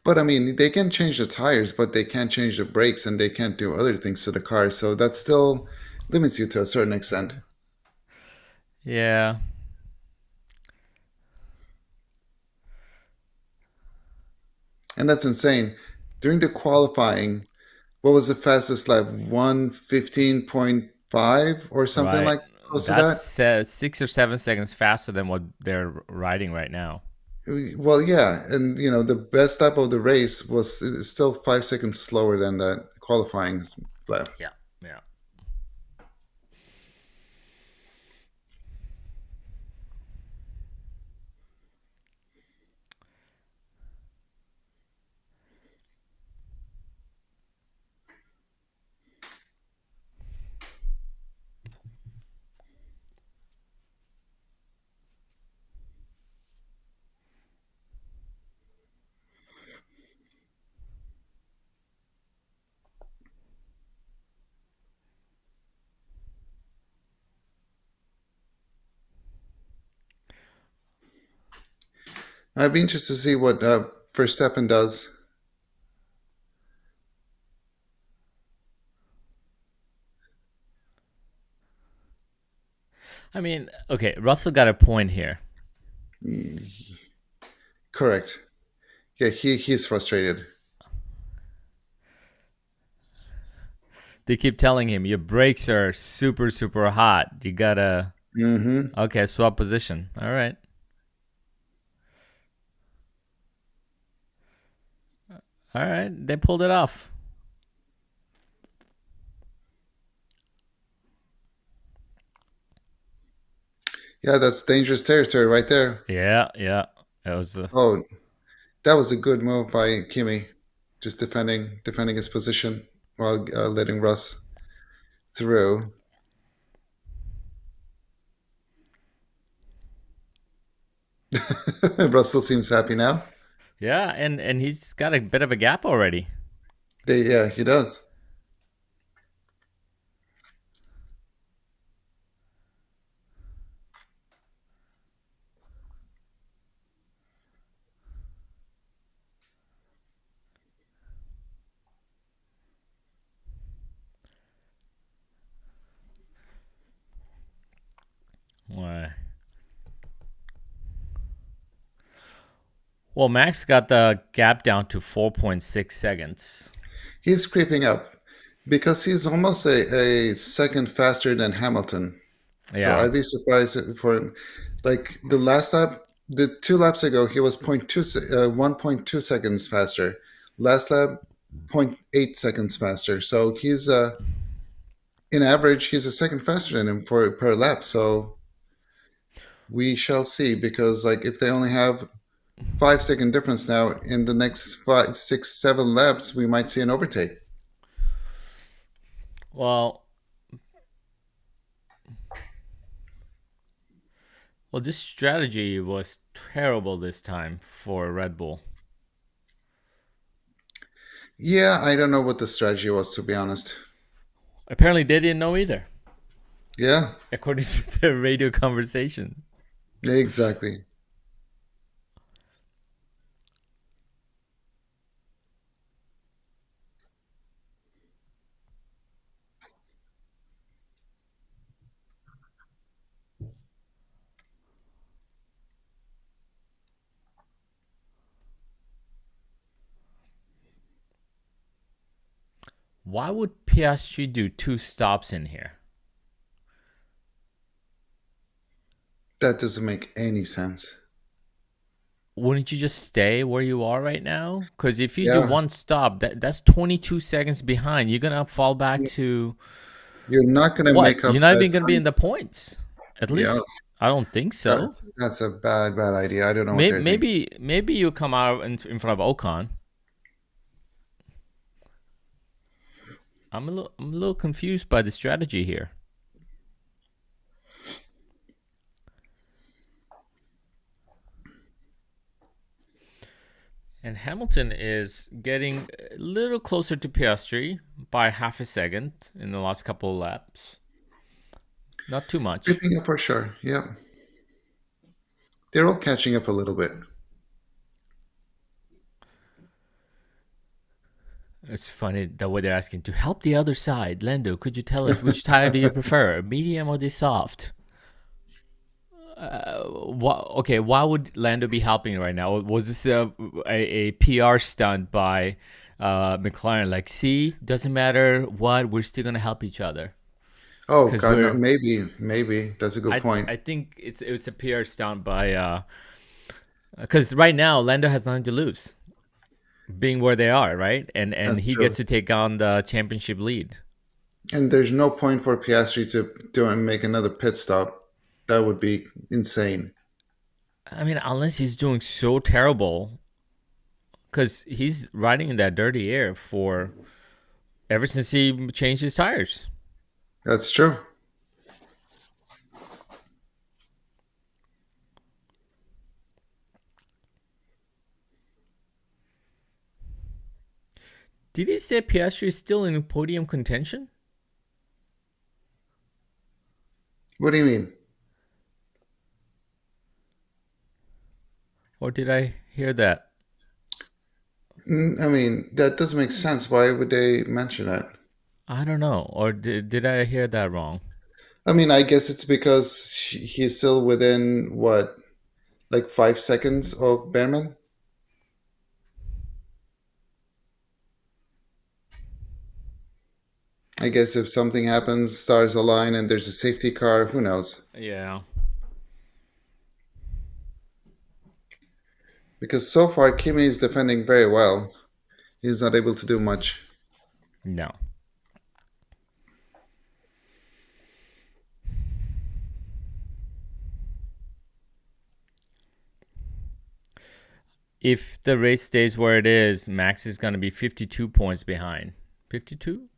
But I mean, they can change the tires, but they can't change the brakes, and they can't do other things to the car. So that still limits you to a certain extent. Yeah. And that's insane. During the qualifying, what was the fastest lap? 1:15.5 or something Right. like close to that. That's 6 or 7 seconds faster than what they're riding right now. Well, yeah, and the best lap of the race was still 5 seconds slower than that qualifying lap. Yeah. Yeah. I'd be interested to see what Verstappen does. I mean, okay, Russell got a point here. Correct. Yeah, he's frustrated. They keep telling him your brakes are super, super hot. You gotta, Hmm. okay, swap position. All right. All right. They pulled it off. Yeah, that's dangerous territory right there. Yeah. Yeah. It was, Oh, that was a good move by Kimi, just defending his position while letting Russ through. Russell seems happy now. yeah. And he's got a bit of a gap already. Yeah, he does. Why? Well, Max got the gap down to 4.6 seconds. He's creeping up because he's almost a second faster than Hamilton. So Yeah. I'd be surprised for him. Like the last lap, the 2 laps ago, he was 1.2 seconds faster. Last lap, zero point 0.8 seconds faster. So he's in average, he's a second faster than him for per lap. So we shall see because like if they only have 5 second difference now in the next 5, 6, 7 laps, we might see an overtake. Well, well, this strategy was terrible this time for Red Bull. Yeah, I don't know what the strategy was to be honest. Apparently, they didn't know either, Yeah, according to their radio conversation. exactly. Why would Piastri do 2 stops in here? That doesn't make any sense. Wouldn't you just stay where you are right now? Because if you do Yeah, 1 stop, that's 22 seconds behind. You're gonna fall back to you're not going to what? make up You're not that even gonna be time. in the points. At Yeah, least I don't think that, so. that's a bad idea. I don't know what Maybe they're thinking. maybe you come out in front of Ocon. I'm a little confused by the strategy here. And Hamilton is getting a little closer to Piastri by half a second in the last couple of laps. Not too much. Creeping up for sure. Yeah, they're all catching up a little bit. It's funny the way they're asking to help the other side. Lando, could you tell us which tire do you prefer, medium or the soft? Okay, why would Lando be helping right now? Was this a PR stunt by McLaren, like, see, doesn't matter what, we're still gonna help each other Oh because God, no, we're. maybe that's a good point. I think it's a PR stunt by because right now Lando has nothing to lose, being where they are, right, and That's he gets true. to take on the championship lead. And there's no point for Piastri to do and make another pit stop. That would be insane. I mean, unless he's doing so terrible, because he's riding in that dirty air for ever since he changed his tires. That's true. Did he say Piastri is still in podium contention, What do you mean? or did I hear that? I mean, that doesn't make sense. Why would they mention that? I don't know, or did I hear that wrong? I mean, I guess it's because he's still within what, like 5 seconds of Behrman. I guess if something happens, stars align, and there's a safety car, who knows? Yeah, Because so far, Kimi is defending very well. He's not able to do much. no. If the race stays where it is, Max is going to be 52 points behind. 52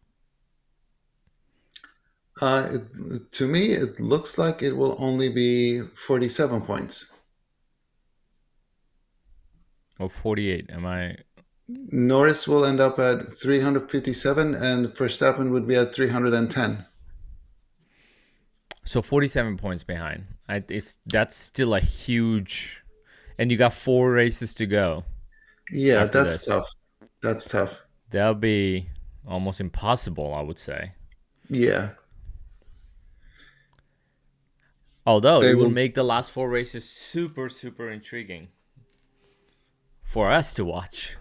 To me, it looks like it will only be 47 points. or 48? Am I? Norris will end up at 357, and Verstappen would be at 310. So 47 points behind. That's still a huge, and you got 4 races to go Yeah, after that's this. tough. That's tough. That'll be almost impossible, I would say. Yeah, Although they it will will. make the last 4 races super, super intriguing for us to watch.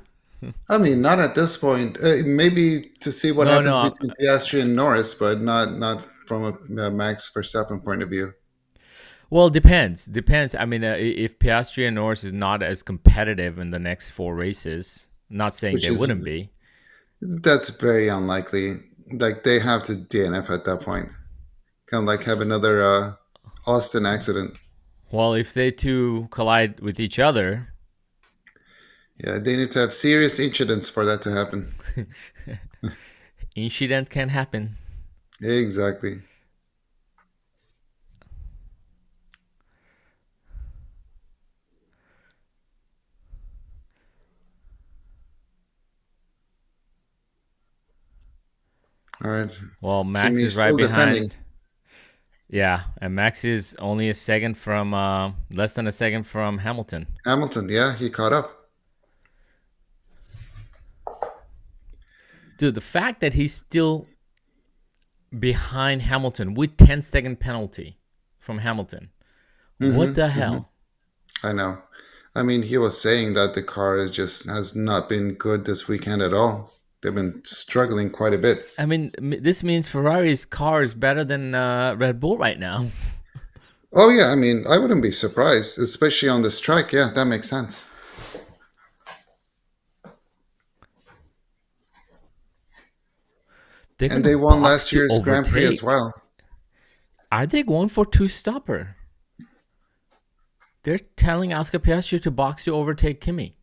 I mean, not at this point. Maybe to see what No, happens no. between Piastri and Norris, but not from a Max Verstappen point of view. Well, depends. Depends. I mean, if Piastri and Norris is not as competitive in the next 4 races, not saying Which they is wouldn't be. That's very unlikely. Like they have to DNF at that point. Kind of like have another Austin accident. Well, if they two collide with each other, Yeah, they need to have serious incidents for that to happen. incident can happen. Exactly. All right. Well, Max Kimi is right still defending. behind. Yeah, and Max is only a second from, less than a second from Hamilton. Hamilton, yeah, he caught up. Dude, the fact that he's still behind Hamilton with 10-second penalty from Hamilton. What the Hmm. hell? I know. I mean, he was saying that the car just has not been good this weekend at all. They've been struggling quite a bit. I mean, this means Ferrari's car is better than Red Bull right now. Oh yeah, I mean, I wouldn't be surprised, especially on this track. Yeah, that makes sense. They're And gonna they won box last to year's Grand Prix as overtake. well. Are they going for two stopper? They're telling Oscar Piastri to box to overtake Kimi.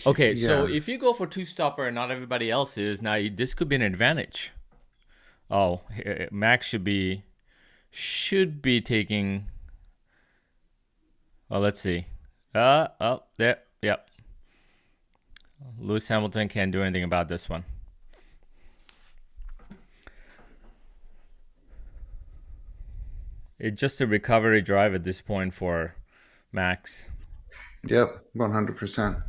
Okay, so Yeah, if you go for two stopper and not everybody else is, now this could be an advantage. Oh, Max should be taking. Oh, let's see. Oh, there. Yep. Lewis Hamilton can't do anything about this one. It's just a recovery drive at this point for Max. yep, 100%.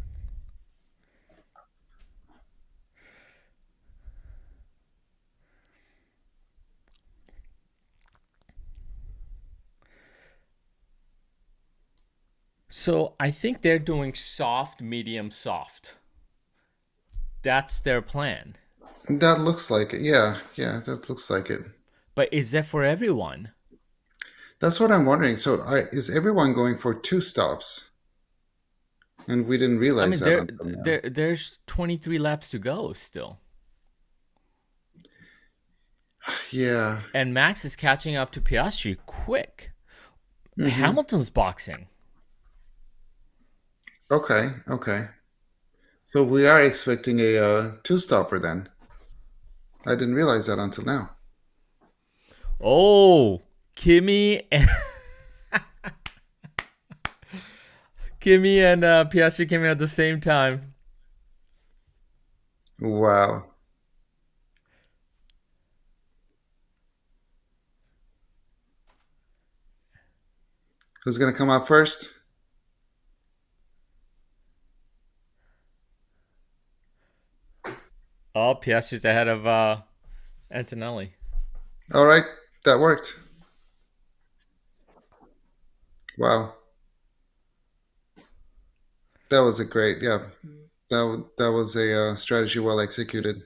So I think they're doing soft, medium, soft. That's their plan. That looks like it. Yeah, yeah, that looks like it. But is that for everyone? That's what I'm wondering. So, is everyone going for two stops? And we didn't I realize mean, that until now. there's 23 laps to go still. Yeah. And Max is catching up to Piastri quick. Mm-hmm. Hamilton's boxing. Okay. Okay. So we are expecting a two-stopper then. I didn't realize that until now. Oh, Kimi and Kimi and Piastri came in at the same time. Wow. Who's gonna come out first? Oh, Piastri's ahead of Antonelli. All right, that worked. Wow, that was a great. Yeah, that was a strategy well executed.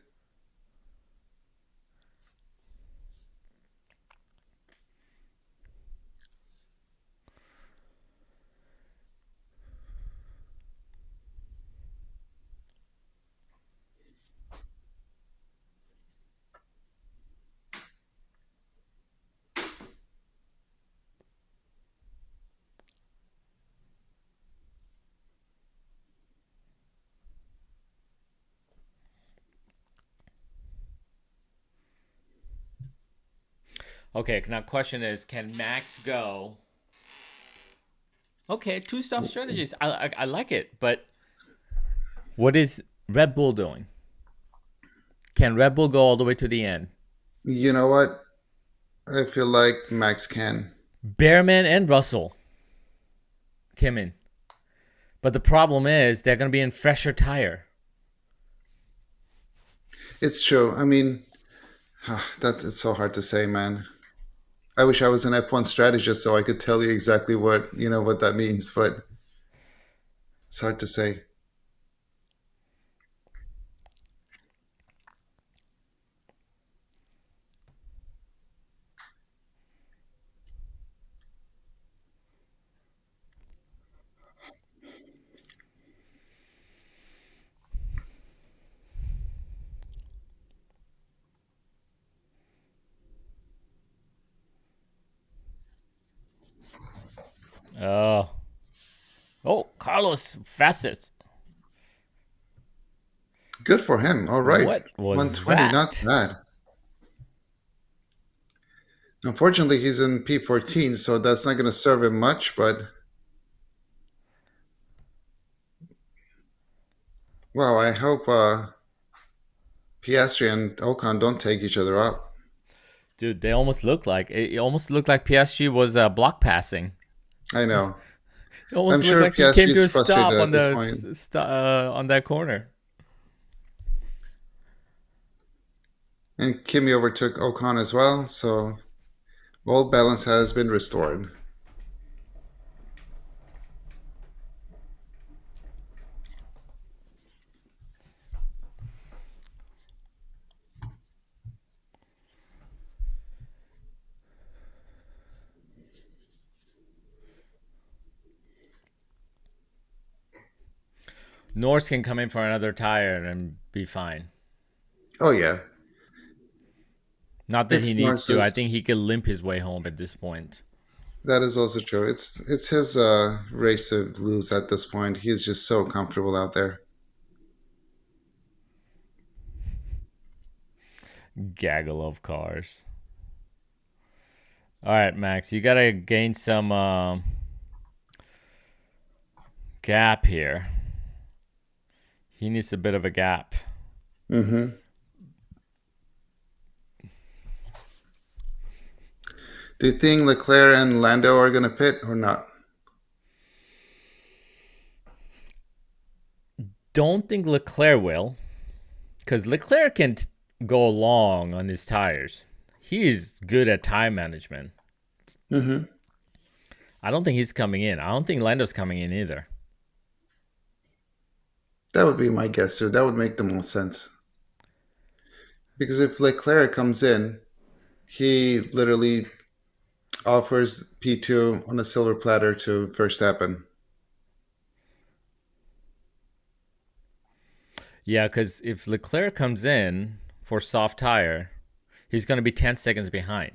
Okay, now question is, can Max go? Okay, two stop strategies. I like it, but what is Red Bull doing? Can Red Bull go all the way to the end? You know what? I feel like Max can. Bearman and Russell came in, but the problem is they're going to be in fresher tire. It's true. I mean, that is so hard to say, man. I wish I was an F1 strategist so I could tell you exactly what that means, but it's hard to say. Oh, oh, Carlos fastest. Good for him. All right, What was 120, not that? bad. Unfortunately, he's in P14, so that's not going to serve him much. But wow, I hope Piastri and Ocon don't take each other out. Dude, they almost looked like it. Almost looked like PSG was block passing. I know. It I'm almost looked sure like he came to Piastri's a frustrated stop on at this the point. on that corner. And Kimi overtook Ocon as well, so all balance has been restored. Norris can come in for another tire and be fine. Oh yeah, Not that he it's needs to. I Norris's. think he could limp his way home at this point. That is also true. It's his race to lose at this point. He's just so comfortable out there. Gaggle of cars. All right, Max, you gotta gain some gap here. He needs a bit of a gap. Hmm. Do you think Leclerc and Lando are going to pit or not? Don't think Leclerc will, because Leclerc can go long on his tires. He is good at time management. Hmm. I don't think he's coming in. I don't think Lando's coming in either. That would be my guess too. That would make the most sense. Because if Leclerc comes in, he literally offers P2 on a silver platter to Verstappen. Yeah, because if Leclerc comes in for soft tire, he's going to be 10 seconds behind.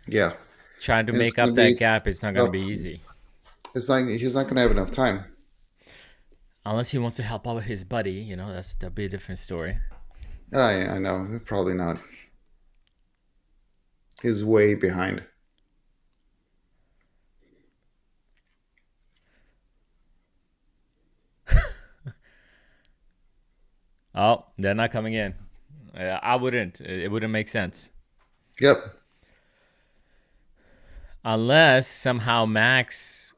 Yeah. Trying to And it's make going up to that be gap is not going to tough. be easy. It's like he's not going to have enough time. Unless he wants to help out with his buddy, that'd be a different story. I know. Probably not. He's way behind. Oh, they're not coming in. I wouldn't. It wouldn't make sense. Yep. Unless somehow Max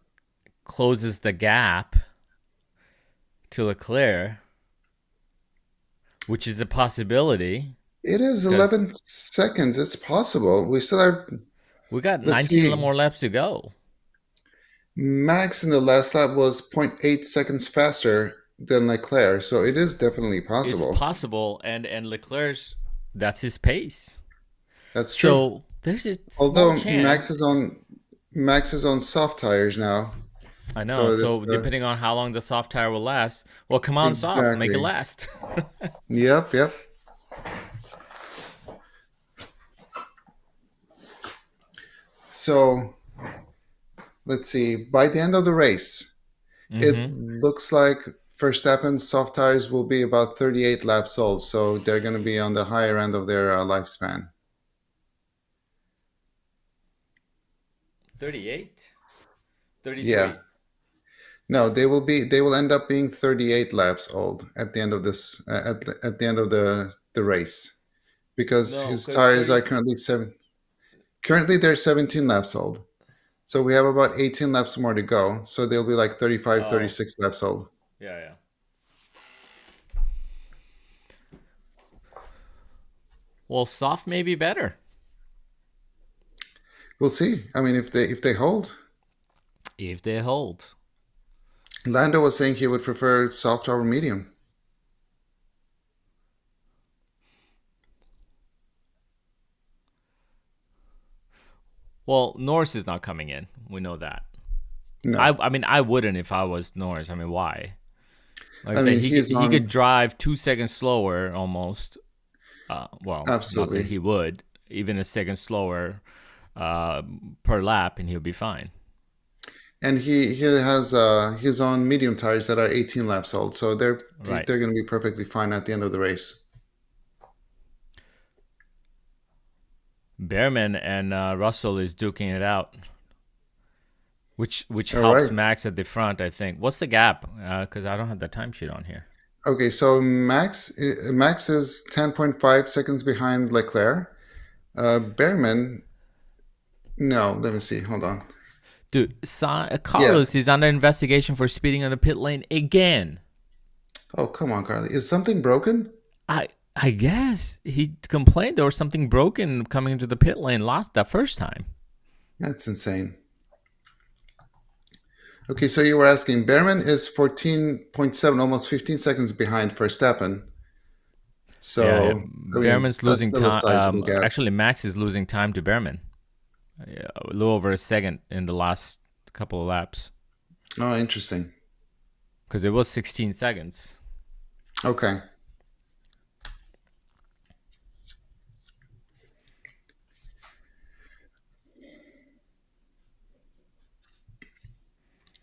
closes the gap to Leclerc, which is a possibility It is because 11 seconds. It's possible. We still have, we got let's 19 see, more laps to go. Max in the last lap was zero point 0.8 seconds faster than Leclerc. So it is definitely It's possible. possible, and Leclerc's that's his pace. That's true. So there's a small Although chance. Max is on soft tires now. I know. So that's So depending on how long the soft tire will last, well, come on, soft, make it exactly. last. Yep, yep. So let's see. By the end of the race, it Mm-hmm. looks like Verstappen's soft tires will be about 38 laps old, so they're going to be on the higher end of their lifespan. 38, Yeah. 33. No, they will end up being 38 laps old at the end of this at the end of the race because No, his because tires 30. are currently they're 17 laps old. So we have about 18 laps more to go. So they'll be like 35, Oh, 36 laps old. yeah, yeah. Well, soft may be better We'll see. I mean, if they hold, if they hold. Lando was saying he would prefer soft over medium. Well, Norris is not coming in. We know that. I No, I mean I wouldn't if I was Norris. I mean why? Like I I said, mean he could he's he could on drive 2 seconds slower almost. Well, not that absolutely, he would. Even a second slower uh, per lap, and he'll be fine. and he has he's on medium tires that are 18 laps old, so Right. they're going to be perfectly fine at the end of the race. Behrman and Russell is duking it out, which All helps right. Max at the front. I think. What's the gap? Because I don't have the timesheet on here. Okay, so Max is 10.5 seconds behind Leclerc. Behrman, no, let me see. Hold on. Dude, Yeah. Carlos is under investigation for speeding on the pit lane again. Oh, come on, Carly. Is something broken? I guess he complained there was something broken coming into the pit lane last that first time. That's insane. Okay, so you were asking. Behrman is 14.7, almost 15 seconds behind Verstappen. Yeah, So, I mean, Behrman's that's losing still a time. sizable gap. Actually, Max is losing time to Behrman. Yeah, a little over a second in the last couple of laps Oh, interesting. because it was 16 seconds. Okay.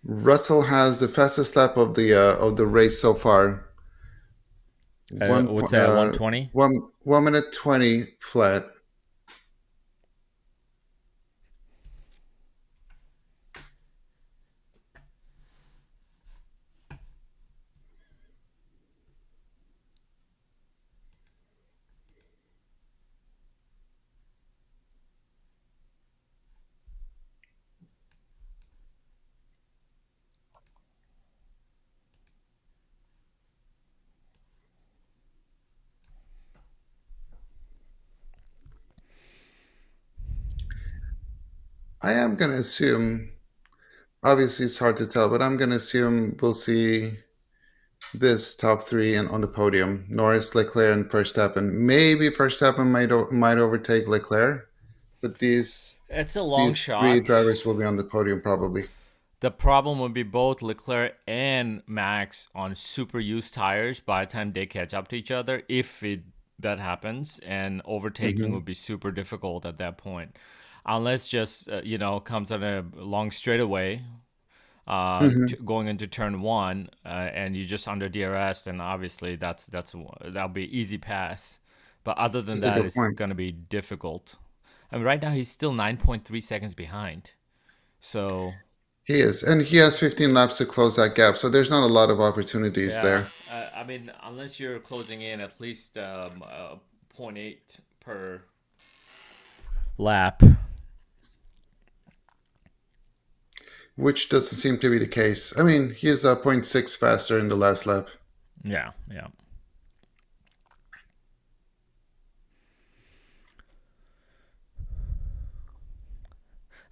Russell has the fastest lap of the race so far. What's that? 120. 1 minute 20 flat. I am gonna assume. Obviously, it's hard to tell, but I'm going to assume we'll see this top three and on the podium: Norris, Leclerc, and Verstappen. Maybe Verstappen might overtake Leclerc, but It's a long these three shot. drivers will be on the podium probably. The problem would be both Leclerc and Max on super used tires by the time they catch up to each other, if that happens, and overtaking Hmm. would be super difficult at that point, unless just comes on a long straightaway, Hmm. going into turn one, and you just under DRS, then obviously that'll be easy pass. But other than That's a that, good it's point. gonna be difficult. I mean, right now he's still 9.3 seconds behind. So He is, and he has 15 laps to close that gap, so there's not a lot of opportunities yeah, there. I mean, unless you're closing in at least zero point 0.8 per lap. Which doesn't seem to be the case. I mean, he is zero point 0.6 faster in the last lap. Yeah, yeah.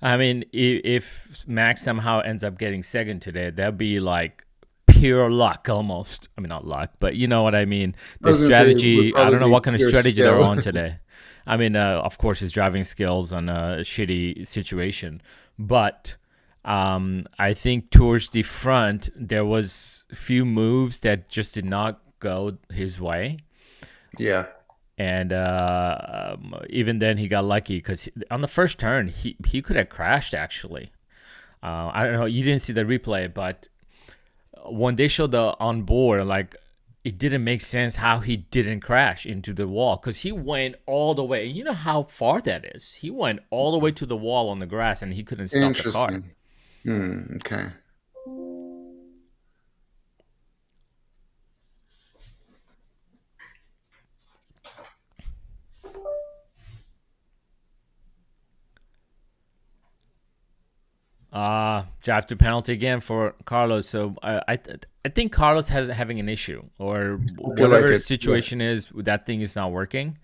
I mean, if Max somehow ends up getting second today, that'd be like pure luck almost. I mean, not luck, but you know what I mean. I The was going to say it would strategy, I probably don't know be what kind of pure strategy they're skill. on today. I mean, of course, his driving skills on a shitty situation, but I think towards the front, there was a few moves that just did not go his way. Yeah, And even then, he got lucky because on the first turn, he could have crashed actually. I don't know. You didn't see the replay, but when they showed the on board, like it didn't make sense how he didn't crash into the wall because he went all the way. And you know how far that is. He went all the way to the wall on the grass, and he couldn't stop the car. interesting. Okay. Drive to penalty again for Carlos. So I think Carlos has having an issue or I feel like whatever it. Yeah. situation is that thing is not working.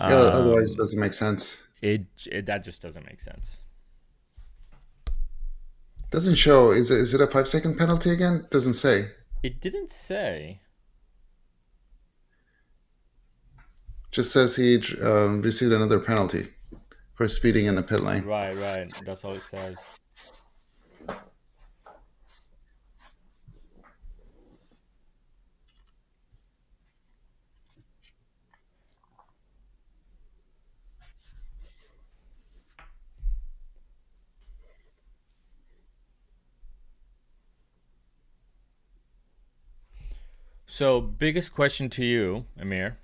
Yeah, otherwise, it Um, doesn't make sense. it that just doesn't make sense. Doesn't show. Is it a 5 second penalty again? Doesn't say. It didn't say. Just says he received another penalty for speeding in the pit lane. Right, right. That's all it says. So, biggest question to you, Amir.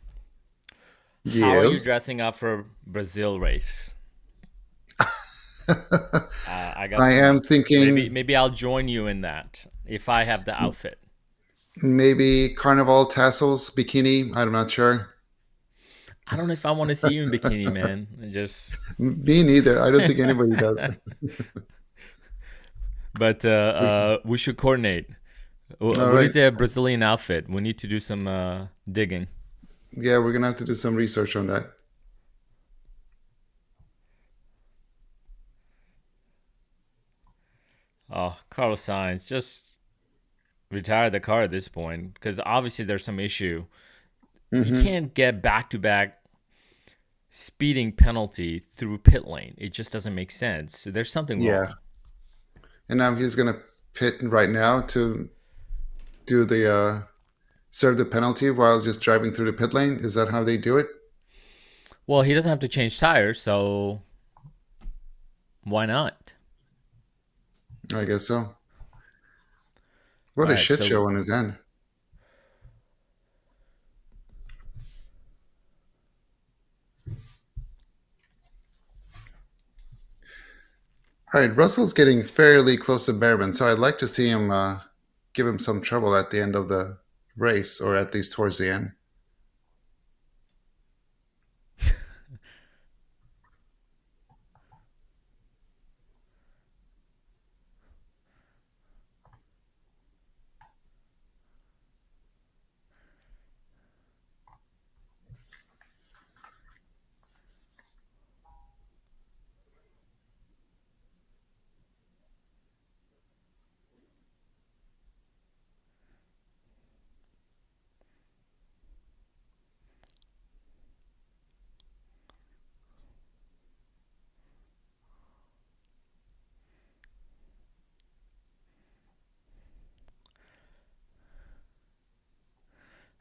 How are you Yes. dressing up for Brazil race? I got I some. am Maybe thinking maybe I'll join you in that if I have the outfit. maybe carnival tassels, bikini. I'm not sure. I don't know if I want to see you in bikini, man. Just, Me neither. I don't think anybody does. but we should coordinate. All What right. is a Brazilian outfit? We need to do some digging. Yeah, we're gonna have to do some research on that. Oh, Carlos Sainz, just retire the car at this point because obviously there's some issue. You Hmm. can't get back to back speeding penalty through pit lane. It just doesn't make sense. So there's something Yeah, wrong. and now he's gonna pit right now to do the serve the penalty while just driving through the pit lane. Is that how they do it? Well, he doesn't have to change tires, so why not? I guess so. What All a right, shit so show on his end. All right, Russell's getting fairly close to Behrman, so I'd like to see him give him some trouble at the end of the race, or at least towards the end.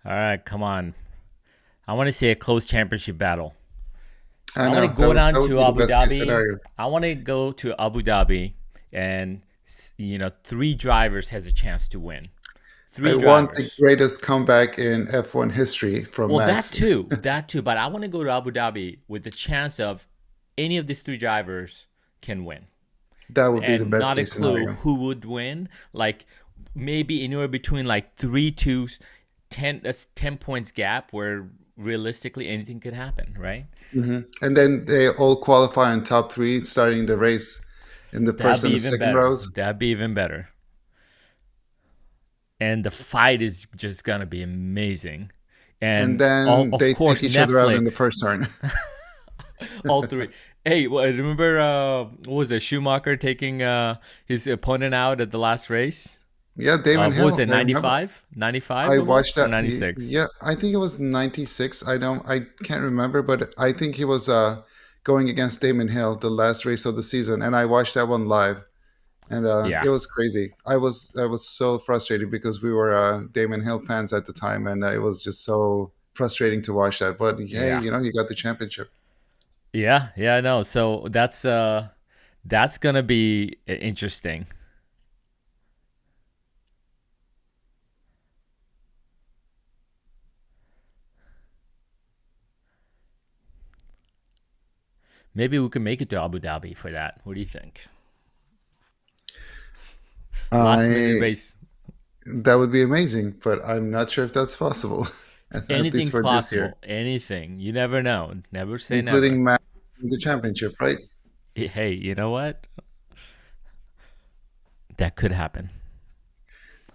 All right, come on. I want to see a close championship battle. I I want to know go down that would to be the Abu best case Dhabi. scenario. I want to go to Abu Dhabi, and three drivers has a chance to win. I Three want the drivers. greatest comeback in F1 history from Well, that Max. too, that too. But I want to go to Abu Dhabi with the chance of any of these three drivers can win, That would be the and best not a case clue scenario. who would win. Like maybe anywhere between like 3 to 10. That's 10 points gap where realistically anything could happen, right? And then they all qualify in top three, starting the race in the That'd first be and the even second better. rows. That'd be even better. And the fight is just gonna be amazing. And And all, then of they take course, each other out in the Netflix, first turn. all three. Hey, remember what was it? Schumacher taking his opponent out at the last race. Yeah, Damon What was Hill. it? I remember. 95? 95 I watched almost or that. 96? Yeah, I think it was 96. I can't remember, but I think he was going against Damon Hill the last race of the season, and I watched that one live, and Yeah, it was crazy. I was so frustrated because we were Damon Hill fans at the time, and it was just so frustrating to watch that. But hey, yeah, he got the championship. yeah, yeah. No, so that's gonna be interesting. Maybe we can make it to Abu Dhabi for that. What do you think? Last minute I race. That would be amazing, but I'm not sure if that's possible, at least Anything's for this year, possible. Anything. You never know. Never say never. including Matt in the championship, right? Hey, you know what? That could happen.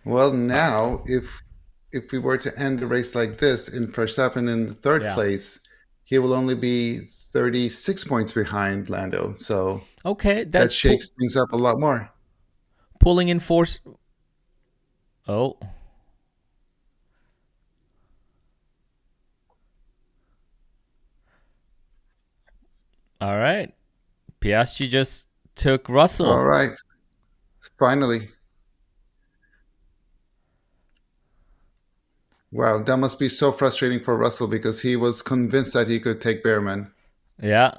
Well, Uh, now if we were to end the race like this in Verstappen in the third yeah. place, he will only be 36 points behind Lando. So Okay, that that's shakes things up a lot more. pulling in force. Oh, all right. Piastri just took All Russell. right, finally. Wow, that must be so frustrating for Russell because he was convinced that he could take Behrman. Yeah.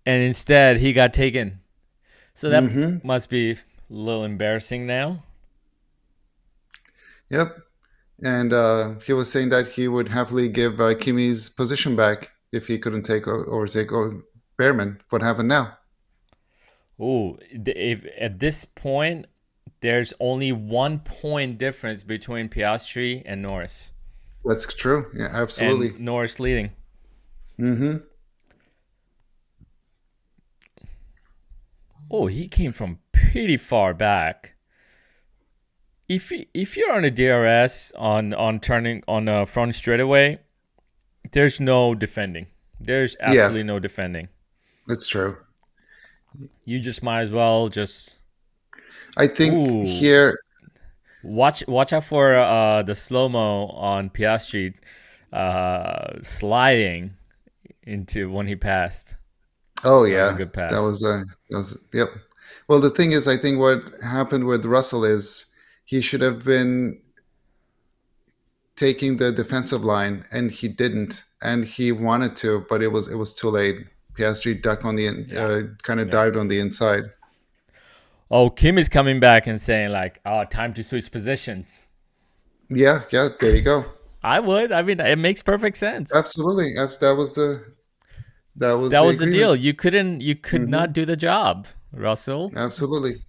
And instead, he got taken. So that Mm-hmm. must be a little embarrassing now. Yep. And he was saying that he would happily give Kimi's position back if he couldn't take overtake Behrman. What happened now? Ooh, if at this point, there's only 1 point difference between Piastri and Norris, That's true. Yeah, and absolutely. Norris leading. Mm-hmm. Oh, he came from pretty far back. If you're on a DRS on turning on a front straightaway, there's no defending. There's Yeah, absolutely no defending. that's true. You just might as well just I think ooh here, watch out for the slow mo on Piastri sliding into when he passed. oh That was a yeah, good that pass. was yep. Well, the thing is, I think what happened with Russell is he should have been taking the defensive line, and he didn't, and he wanted to, but it was too late. Piastri duck on the Yeah, kind of yeah. dived on the inside. Oh, Kim is coming back and saying like, "Oh, time to switch positions." Yeah, yeah, there you go. I would. I mean, it makes perfect sense. Absolutely. That was That the was the agreement. deal. You could Hmm. not do the job, Russell. Absolutely.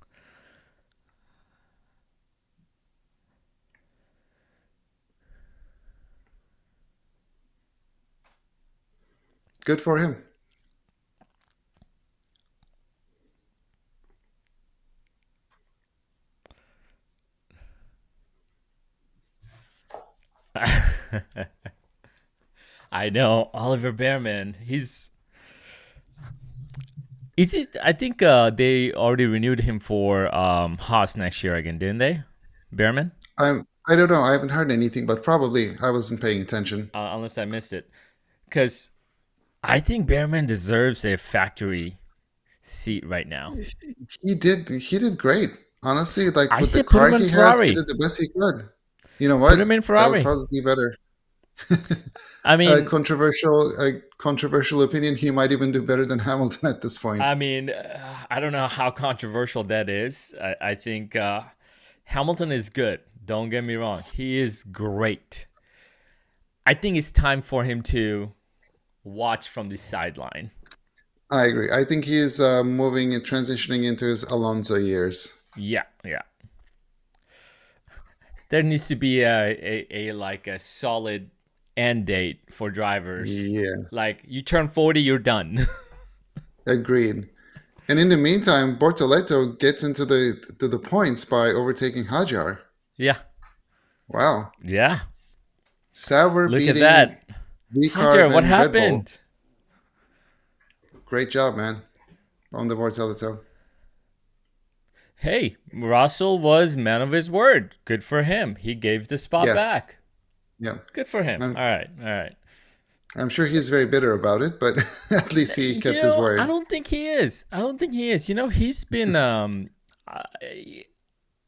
Good for him. I know Oliver Behrman. He's is it? I think they already renewed him for Haas next year again, didn't they? Behrman, I don't know. I haven't heard anything, but probably I wasn't paying attention. unless I missed it, because I think Behrman deserves a factory seat right now. He did great. Honestly, like I with the said put car him in he had, he Ferrari. did the best he could. You know Put him what? in That would Ferrari. probably be better. I mean, A controversial opinion. He might even do better than Hamilton at this point. I don't know how controversial that is. I think Hamilton is good. Don't get me wrong. He is great. I think it's time for him to watch from the sideline. I agree. I think he's moving and transitioning into his Alonso years. Yeah, yeah. There needs to be a like a solid end date for drivers. Yeah, Like you turn 40, you're done. agreed. And in the meantime, Bortoleto gets into the points by overtaking Hajar. Yeah, Wow. yeah. Sauber Look at beating that. Hajar, V-Carb what and Red Bull. happened? Great job, man, on the Bortoleto. Hey, Russell was man of his word. Good for him. He gave the spot Yeah, back. yeah. Good for him. I'm, All right, all right. I'm sure he's very bitter about it, but at least he You kept his know, I word. don't think he is. I don't think he is. You know, he's been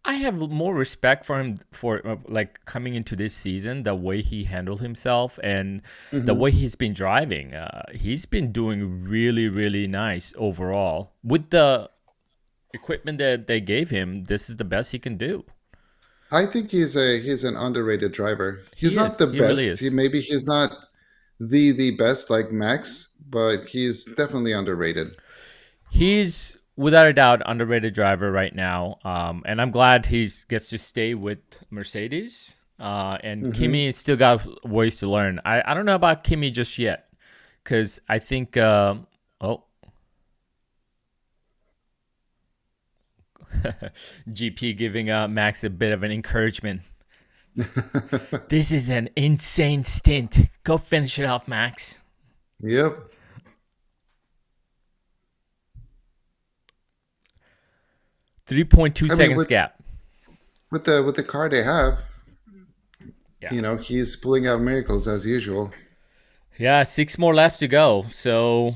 I have more respect for him for like coming into this season, the way he handled himself and the Hmm. way he's been driving. He's been doing really, really nice overall with the equipment that they gave him. This is the best he can do. I think he's an underrated driver. He's He not is. the He really best. is. Maybe he's not the best like Max, but he's definitely underrated. He's without a doubt underrated driver right now, and I'm glad he gets to stay with Mercedes. And Hmm. Kimi still got ways to learn. I don't know about Kimi just yet, because I think oh GP giving Max a bit of an encouragement. This is an insane stint. Go finish it off, Max. Yep. 3.2 I mean, seconds gap. with the car they have, Yeah. he's pulling out miracles as usual. Yeah, 6 more laps to go. So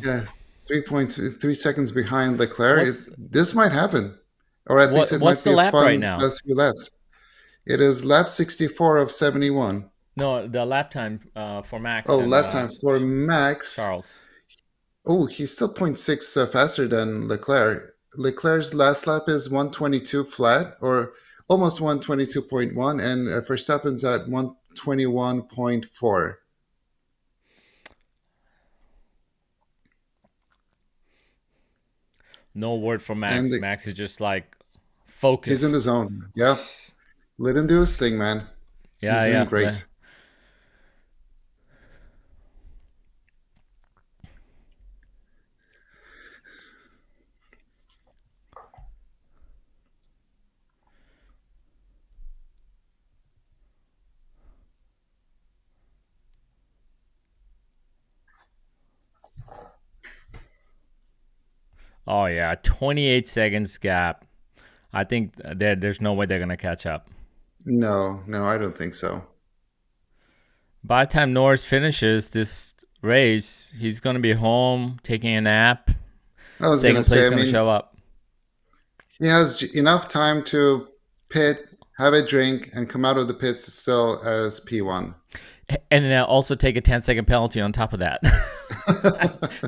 3.3 seconds behind Leclerc. what's This might happen, or at least it what's might the be a lap right fun now? last few laps. It is lap 64 of 71. No, the lap time for Max Oh, and lap time for Max. Charles. Oh, he's still zero point 0.6 faster than Leclerc. Leclerc's last lap is 122 flat, or almost 122.1, and Verstappen's at 121.4. No word from And Max. the, Max is just like he's in focus. the zone. Yeah, let him do his thing, man. He's Yeah, doing yeah. great. Oh yeah, 28 seconds gap. I think there's no way they're gonna catch up. No, no, I don't think so. By the time Norris finishes this race, he's gonna be home taking a nap. I was gonna Second say, place I gonna mean, show up, he has enough time to pit, have a drink, and come out of the pits still as P1. and then also take a 10-second penalty on top of that.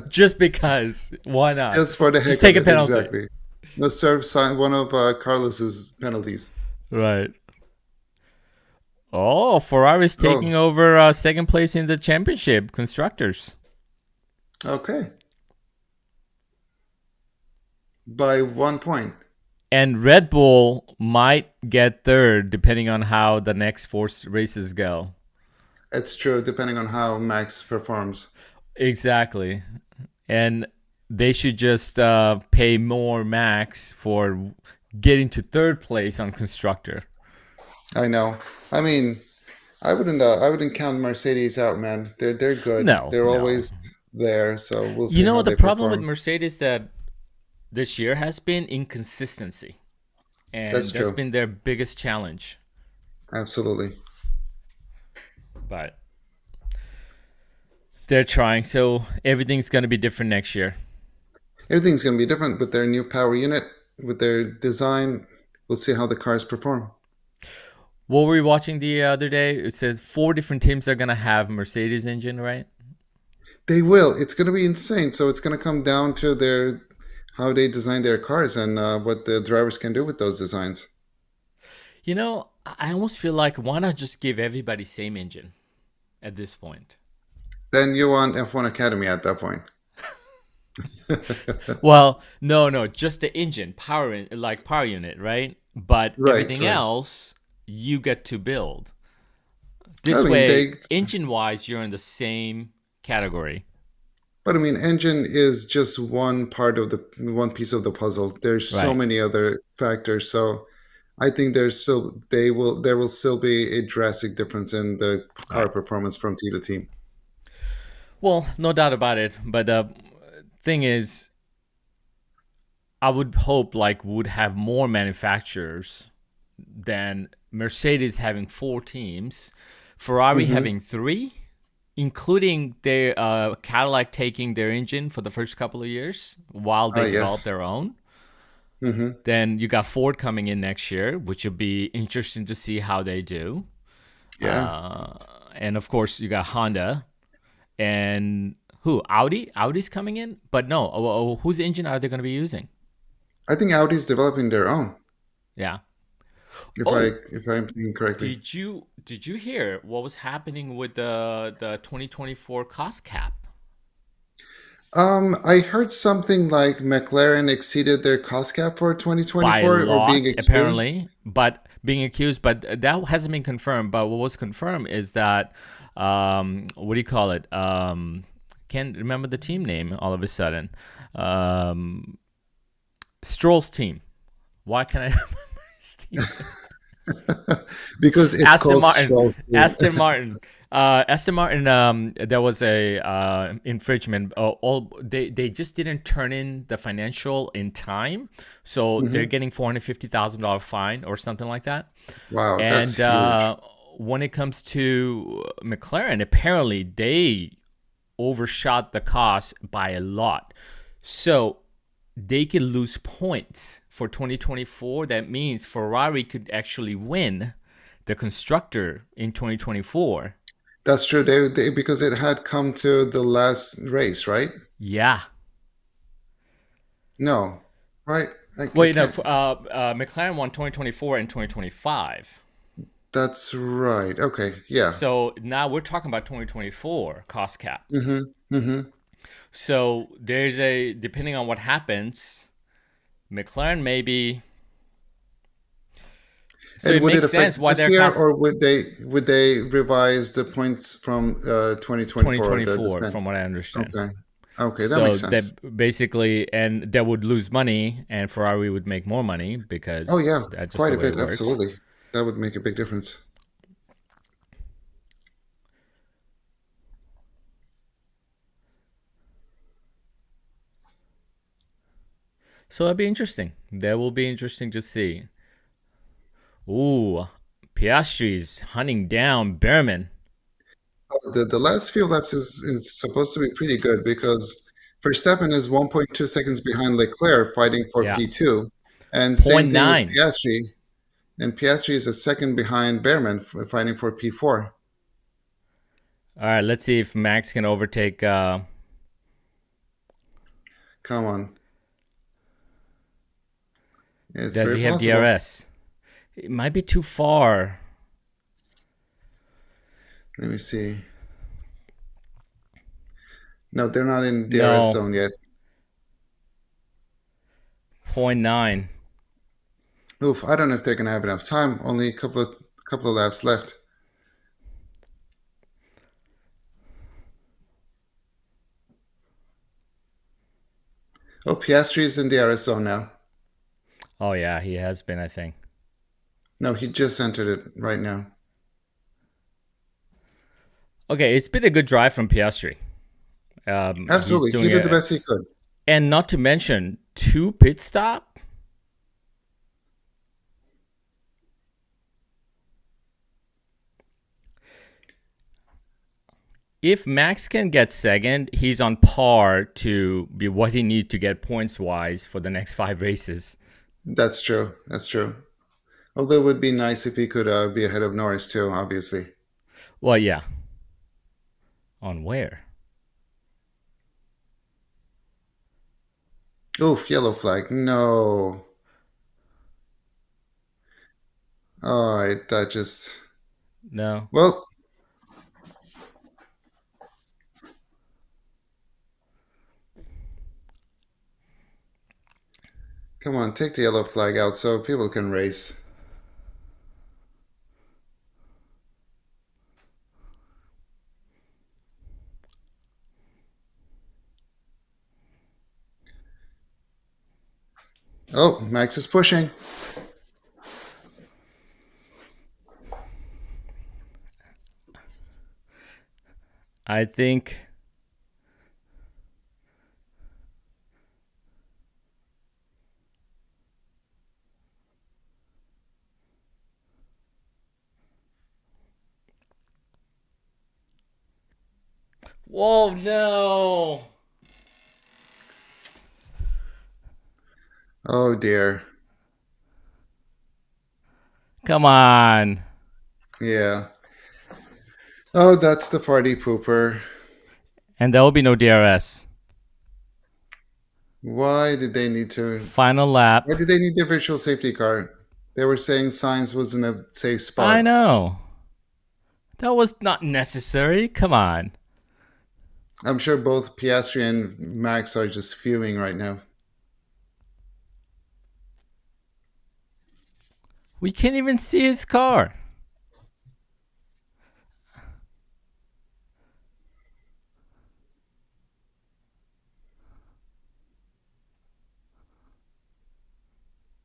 Just because, why not? Just for the Just heck take of a it, penalty. exactly. No, serve sign one of Carlos's penalties. Right. Oh, Ferrari's Oh, taking over second place in the championship constructors, okay. By 1 point. and Red Bull might get third depending on how the next four races go. It's true, depending on how Max performs. Exactly, and they should just pay more Max for getting to third place on constructor. I know. I mean, I wouldn't count Mercedes out, man. They're good. No, They're no. always there, so we'll You see know how the they problem with perform. Mercedes that this year has been inconsistency, That's and that's true. been their biggest challenge. Absolutely. But they're trying, so everything's gonna be different next year. Everything's going to be different with their new power unit, with their design. We'll see how the cars perform. What were we watching the other day? It says four different teams are gonna have Mercedes engine, right? They will. It's going to be insane. So it's going to come down to their how they design their cars and what the drivers can do with those designs. You know, I almost feel like why not just give everybody same engine at this point? Then you want F1 Academy at that point. Well, no, no, just the engine, like power unit, right? But Right, everything right. else you get to build. I This mean, way, they, engine wise, you're in the same category. but I mean, engine is just one part of the one piece of the puzzle. There's so Right, many other factors. So I think there will still be a drastic difference in the car right. performance from team to team. Well, no doubt about it. But the thing is, I would hope like would have more manufacturers than Mercedes having four teams, Ferrari Mm-hmm. having three, including their Cadillac taking their engine for the first couple of years while they develop Yes. their own. Mm-hmm. Then you got Ford coming in next year, which will be interesting to see how they do. Yeah. Uh, and of course, you got Honda and who? Audi? Audi's coming in, but no. Whose engine are they going to be using? I think Audi's developing their own, Yeah. if I Oh, if I'm thinking correctly. did you hear what was happening with the 2024 cost cap? I heard something like McLaren exceeded their cost cap for By a 2024 or being lot, accused. apparently, but being accused, but that hasn't been confirmed. But what was confirmed is that, what do you call it? Can't remember the team name all of a sudden. Um, Stroll's team. Why can't I remember his team? Because it's Aston called Martin. Stroll's team. Aston Martin. Aston Martin. There was a infringement. All they just didn't turn in the financial in time, so they're Hmm. getting $450,000 fine or something like that. Wow, that's And huge. when it comes to McLaren, apparently they overshot the cost by a lot. So they could lose points for 2024. That means Ferrari could actually win the constructor in 2024. That's true. Because it had come to the last race, right? Yeah. No, right? I Wait, no. can't. McLaren won 2024 and 2025. That's right. Okay, yeah. So now we're talking about 2024 cost cap. Mm-hmm. Mm-hmm. So there's a, depending on what happens, McLaren maybe. So And it would it makes affect sense why this their year, cost or would they revise the points from 2024, the 2024, descent? from what I understand. Okay. Okay, that So makes sense. that basically, and they would lose money, and Ferrari would make more money Oh because yeah, that's just quite the a way it bit, works. absolutely. That would make a big difference. So that'd be interesting. That will be interesting to see. Ooh, Piastri's hunting down Behrman. The last few laps is supposed to be pretty good because Verstappen is 1.2 seconds behind Leclerc fighting for Yeah, P2, and point same thing with 0.9. Piastri. And Piastri is a second behind Behrman fighting for P4. All right, let's see if Max can overtake. Come on, it's Does very he have possible. DRS? It might be too far. Let me see. No, they're not in DRS No, zone yet. point 0.9. Oof, I don't know if they're gonna have enough time. Only a couple of laps left. Oh, Piastri is in the DRS zone now. Oh yeah, he has been, I think. No, he just entered it right now. Okay, it's been a good drive from Piastri. He's Absolutely, he doing did the it, best he could. and not to mention two pit stop. If Max can get second, he's on par to be what he needs to get points wise for the next five races. That's true. That's true. Although it would be nice if he could be ahead of Norris too, obviously. Well, yeah. On where? Oof, yellow flag. No. All right, that just. No. Well, come on, take the yellow flag out so people can race. Oh, Max is pushing. I think. Whoa, no. Oh dear. Come on. Yeah. Oh, that's the party pooper. And there will be no DRS. Why did they need to? Final lap. Why did they need the virtual safety car? They were saying Sainz was in a safe I spot. know. That was not necessary. Come on. I'm sure both Piastri and Max are just fuming right now. We can't even see his car.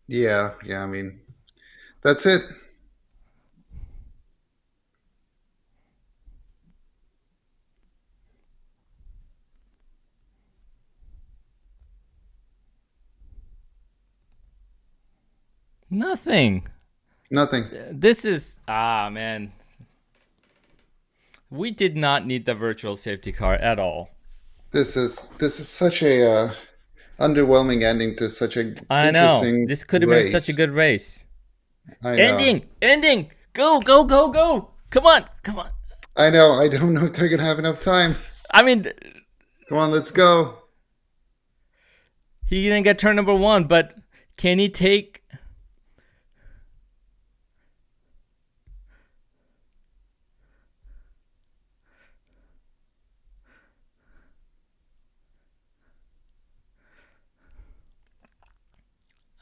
Yeah, yeah, I mean, that's it. Nothing. Nothing. This is. Ah, man. We did not need the virtual safety car at all. This is such a underwhelming ending to such a I know. interesting This could have been such a race. good race. I know. Ending! Ending! Go, go, go, go! Come on! Come on! I know. I don't know if they're gonna have enough time. I mean, Come on, let's go. he didn't get turn number one, but can he take.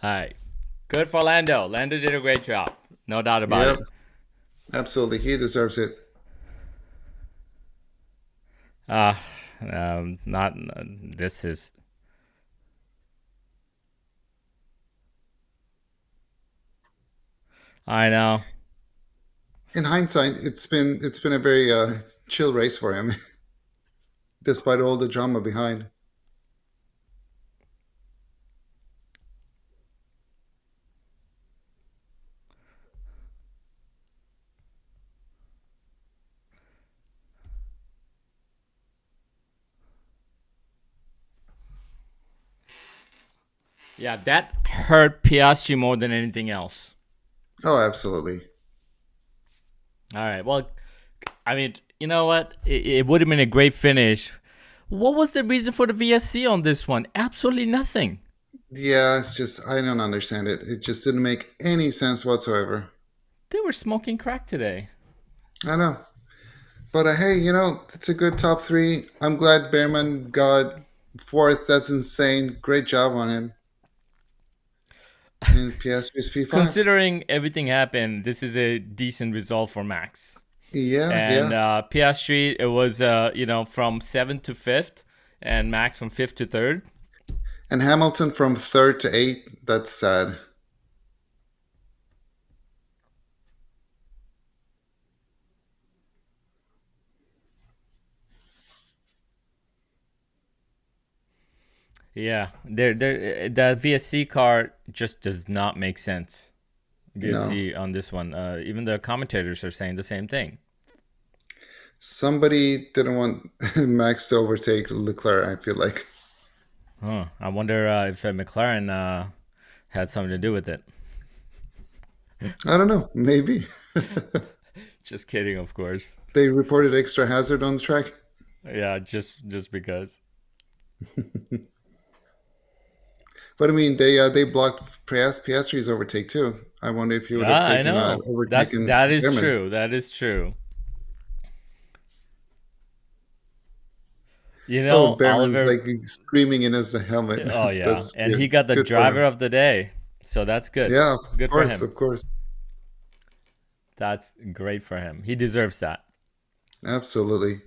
All right. Good for Lando. Lando did a great job. No doubt about Yep, it. absolutely. He deserves it. Uh, not. This is. I know. In hindsight, it's been a very chill race for him, despite all the drama behind. Yeah, that hurt Piastri more than anything else. Oh, absolutely. All right. Well, I mean, you know what? It would have been a great finish. What was the reason for the VSC on this one? Absolutely nothing. Yeah, it's just I don't understand it. It just didn't make any sense whatsoever. They were smoking crack today. I know. But hey, it's a good top three. I'm glad Behrman got fourth. That's insane. Great job on him. And Piastri's P5. Considering everything happened, this is a decent result for Max. Yeah, And yeah. Piastri, it was from seventh to fifth, and Max from fifth to third. And Hamilton from third to eighth. That's sad. Yeah, the VSC car just does not make sense. No. VSC on this one, even the commentators are saying the same thing. Somebody didn't want Max to overtake Leclerc, I feel like. Huh. I wonder if McLaren had something to do with it. I don't know. Maybe Just kidding, of course. they reported extra hazard on the track. Yeah, just because. But I mean, they blocked Piastri's overtake too. I wonder if he would have Yeah, I taken know. overtaken That is Behrman. true. That is true. You Oh, know, Behrman's Oliver. like screaming in his helmet. Oh yeah, That's and good. he got the Good for driver him. of the day, so that's good. Yeah, Good for him. of course, That's great for him. He deserves that. absolutely.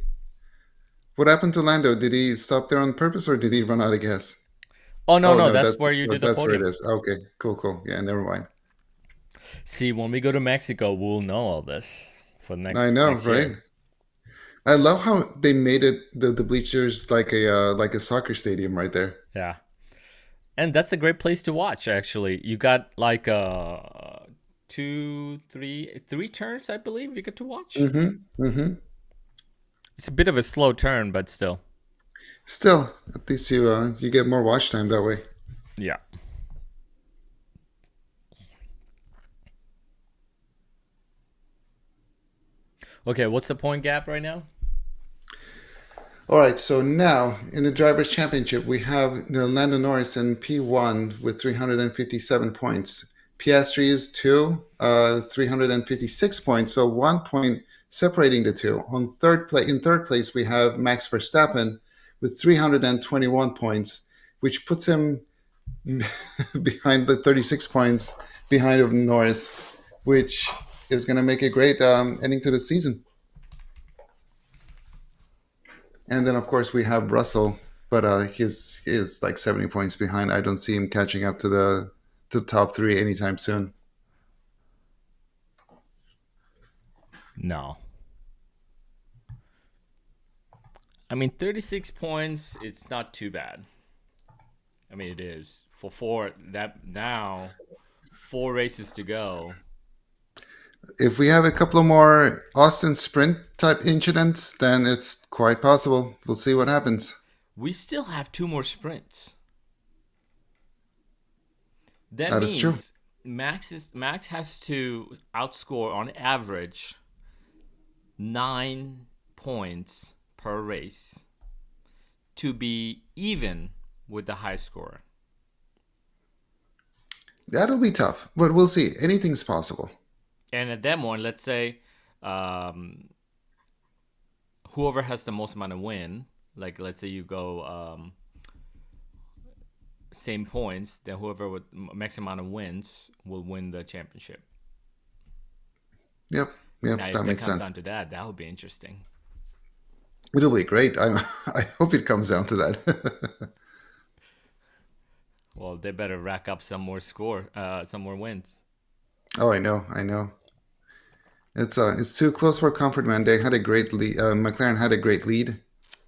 What happened to Lando? Did he stop there on purpose or did he run out of gas? Oh no, Oh no, no, that's where you did the that's where it podium. is. Okay, cool, cool. Yeah, never mind. See, when we go to Mexico, we'll know all this for I know, next right? year. I love how they made it the bleachers like a soccer stadium right there. Yeah, and that's a great place to watch. Actually, you got like three turns, I believe you get to watch. Mm-hmm. Mm-hmm. It's a bit of a slow turn, but still. Still, at least you get more watch time that way. Yeah. Okay, what's the point gap right now? All right, so now in the drivers' championship, we have Lando Norris in P1 with 357 points. Piastri is two, 356 points, so 1 point separating the two. In third place, we have Max Verstappen with 321 points, which puts him behind the 36 points behind of Norris, which is going to make a great ending to the season. And then, of course, we have Russell, but he's like 70 points behind. I don't see him catching up to the top three anytime soon. No. I mean, 36 points, it's not too bad. I mean, it is. For four races to go. If we have a couple of more Austin sprint type incidents, then it's quite possible. We'll see what happens. We still have two more sprints. That That is true. means Max has to outscore on average 9 points per race to be even with the high score. That'll be tough, but we'll see. Anything's possible. And at that point, let's say um, whoever has the most amount of win, like let's say you go same points, then whoever with max amount of wins will win the championship. Yep, Now, yep, if that that makes comes sense. down to that, that would be interesting. It'll be great. I hope it comes down to that. Well, they better rack up some more wins. Oh, I know, I know. It's too close for comfort, man. They had a great lead. McLaren had a great lead,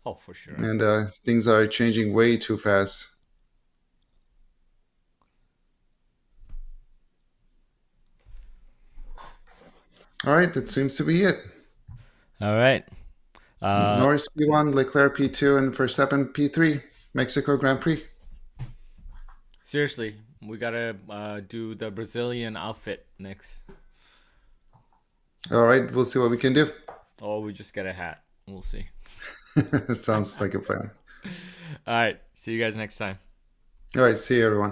Oh, for sure. and things are changing way too fast. All right, that seems to be it. All right. Uh, Norris P1, Leclerc P2, and Verstappen P3. Mexico Grand Prix. seriously, we gotta do the Brazilian outfit next, All right, we'll see what we can do. or we just get a hat. We'll see. Sounds like a plan. All right. See you guys next time. All right, see you, everyone.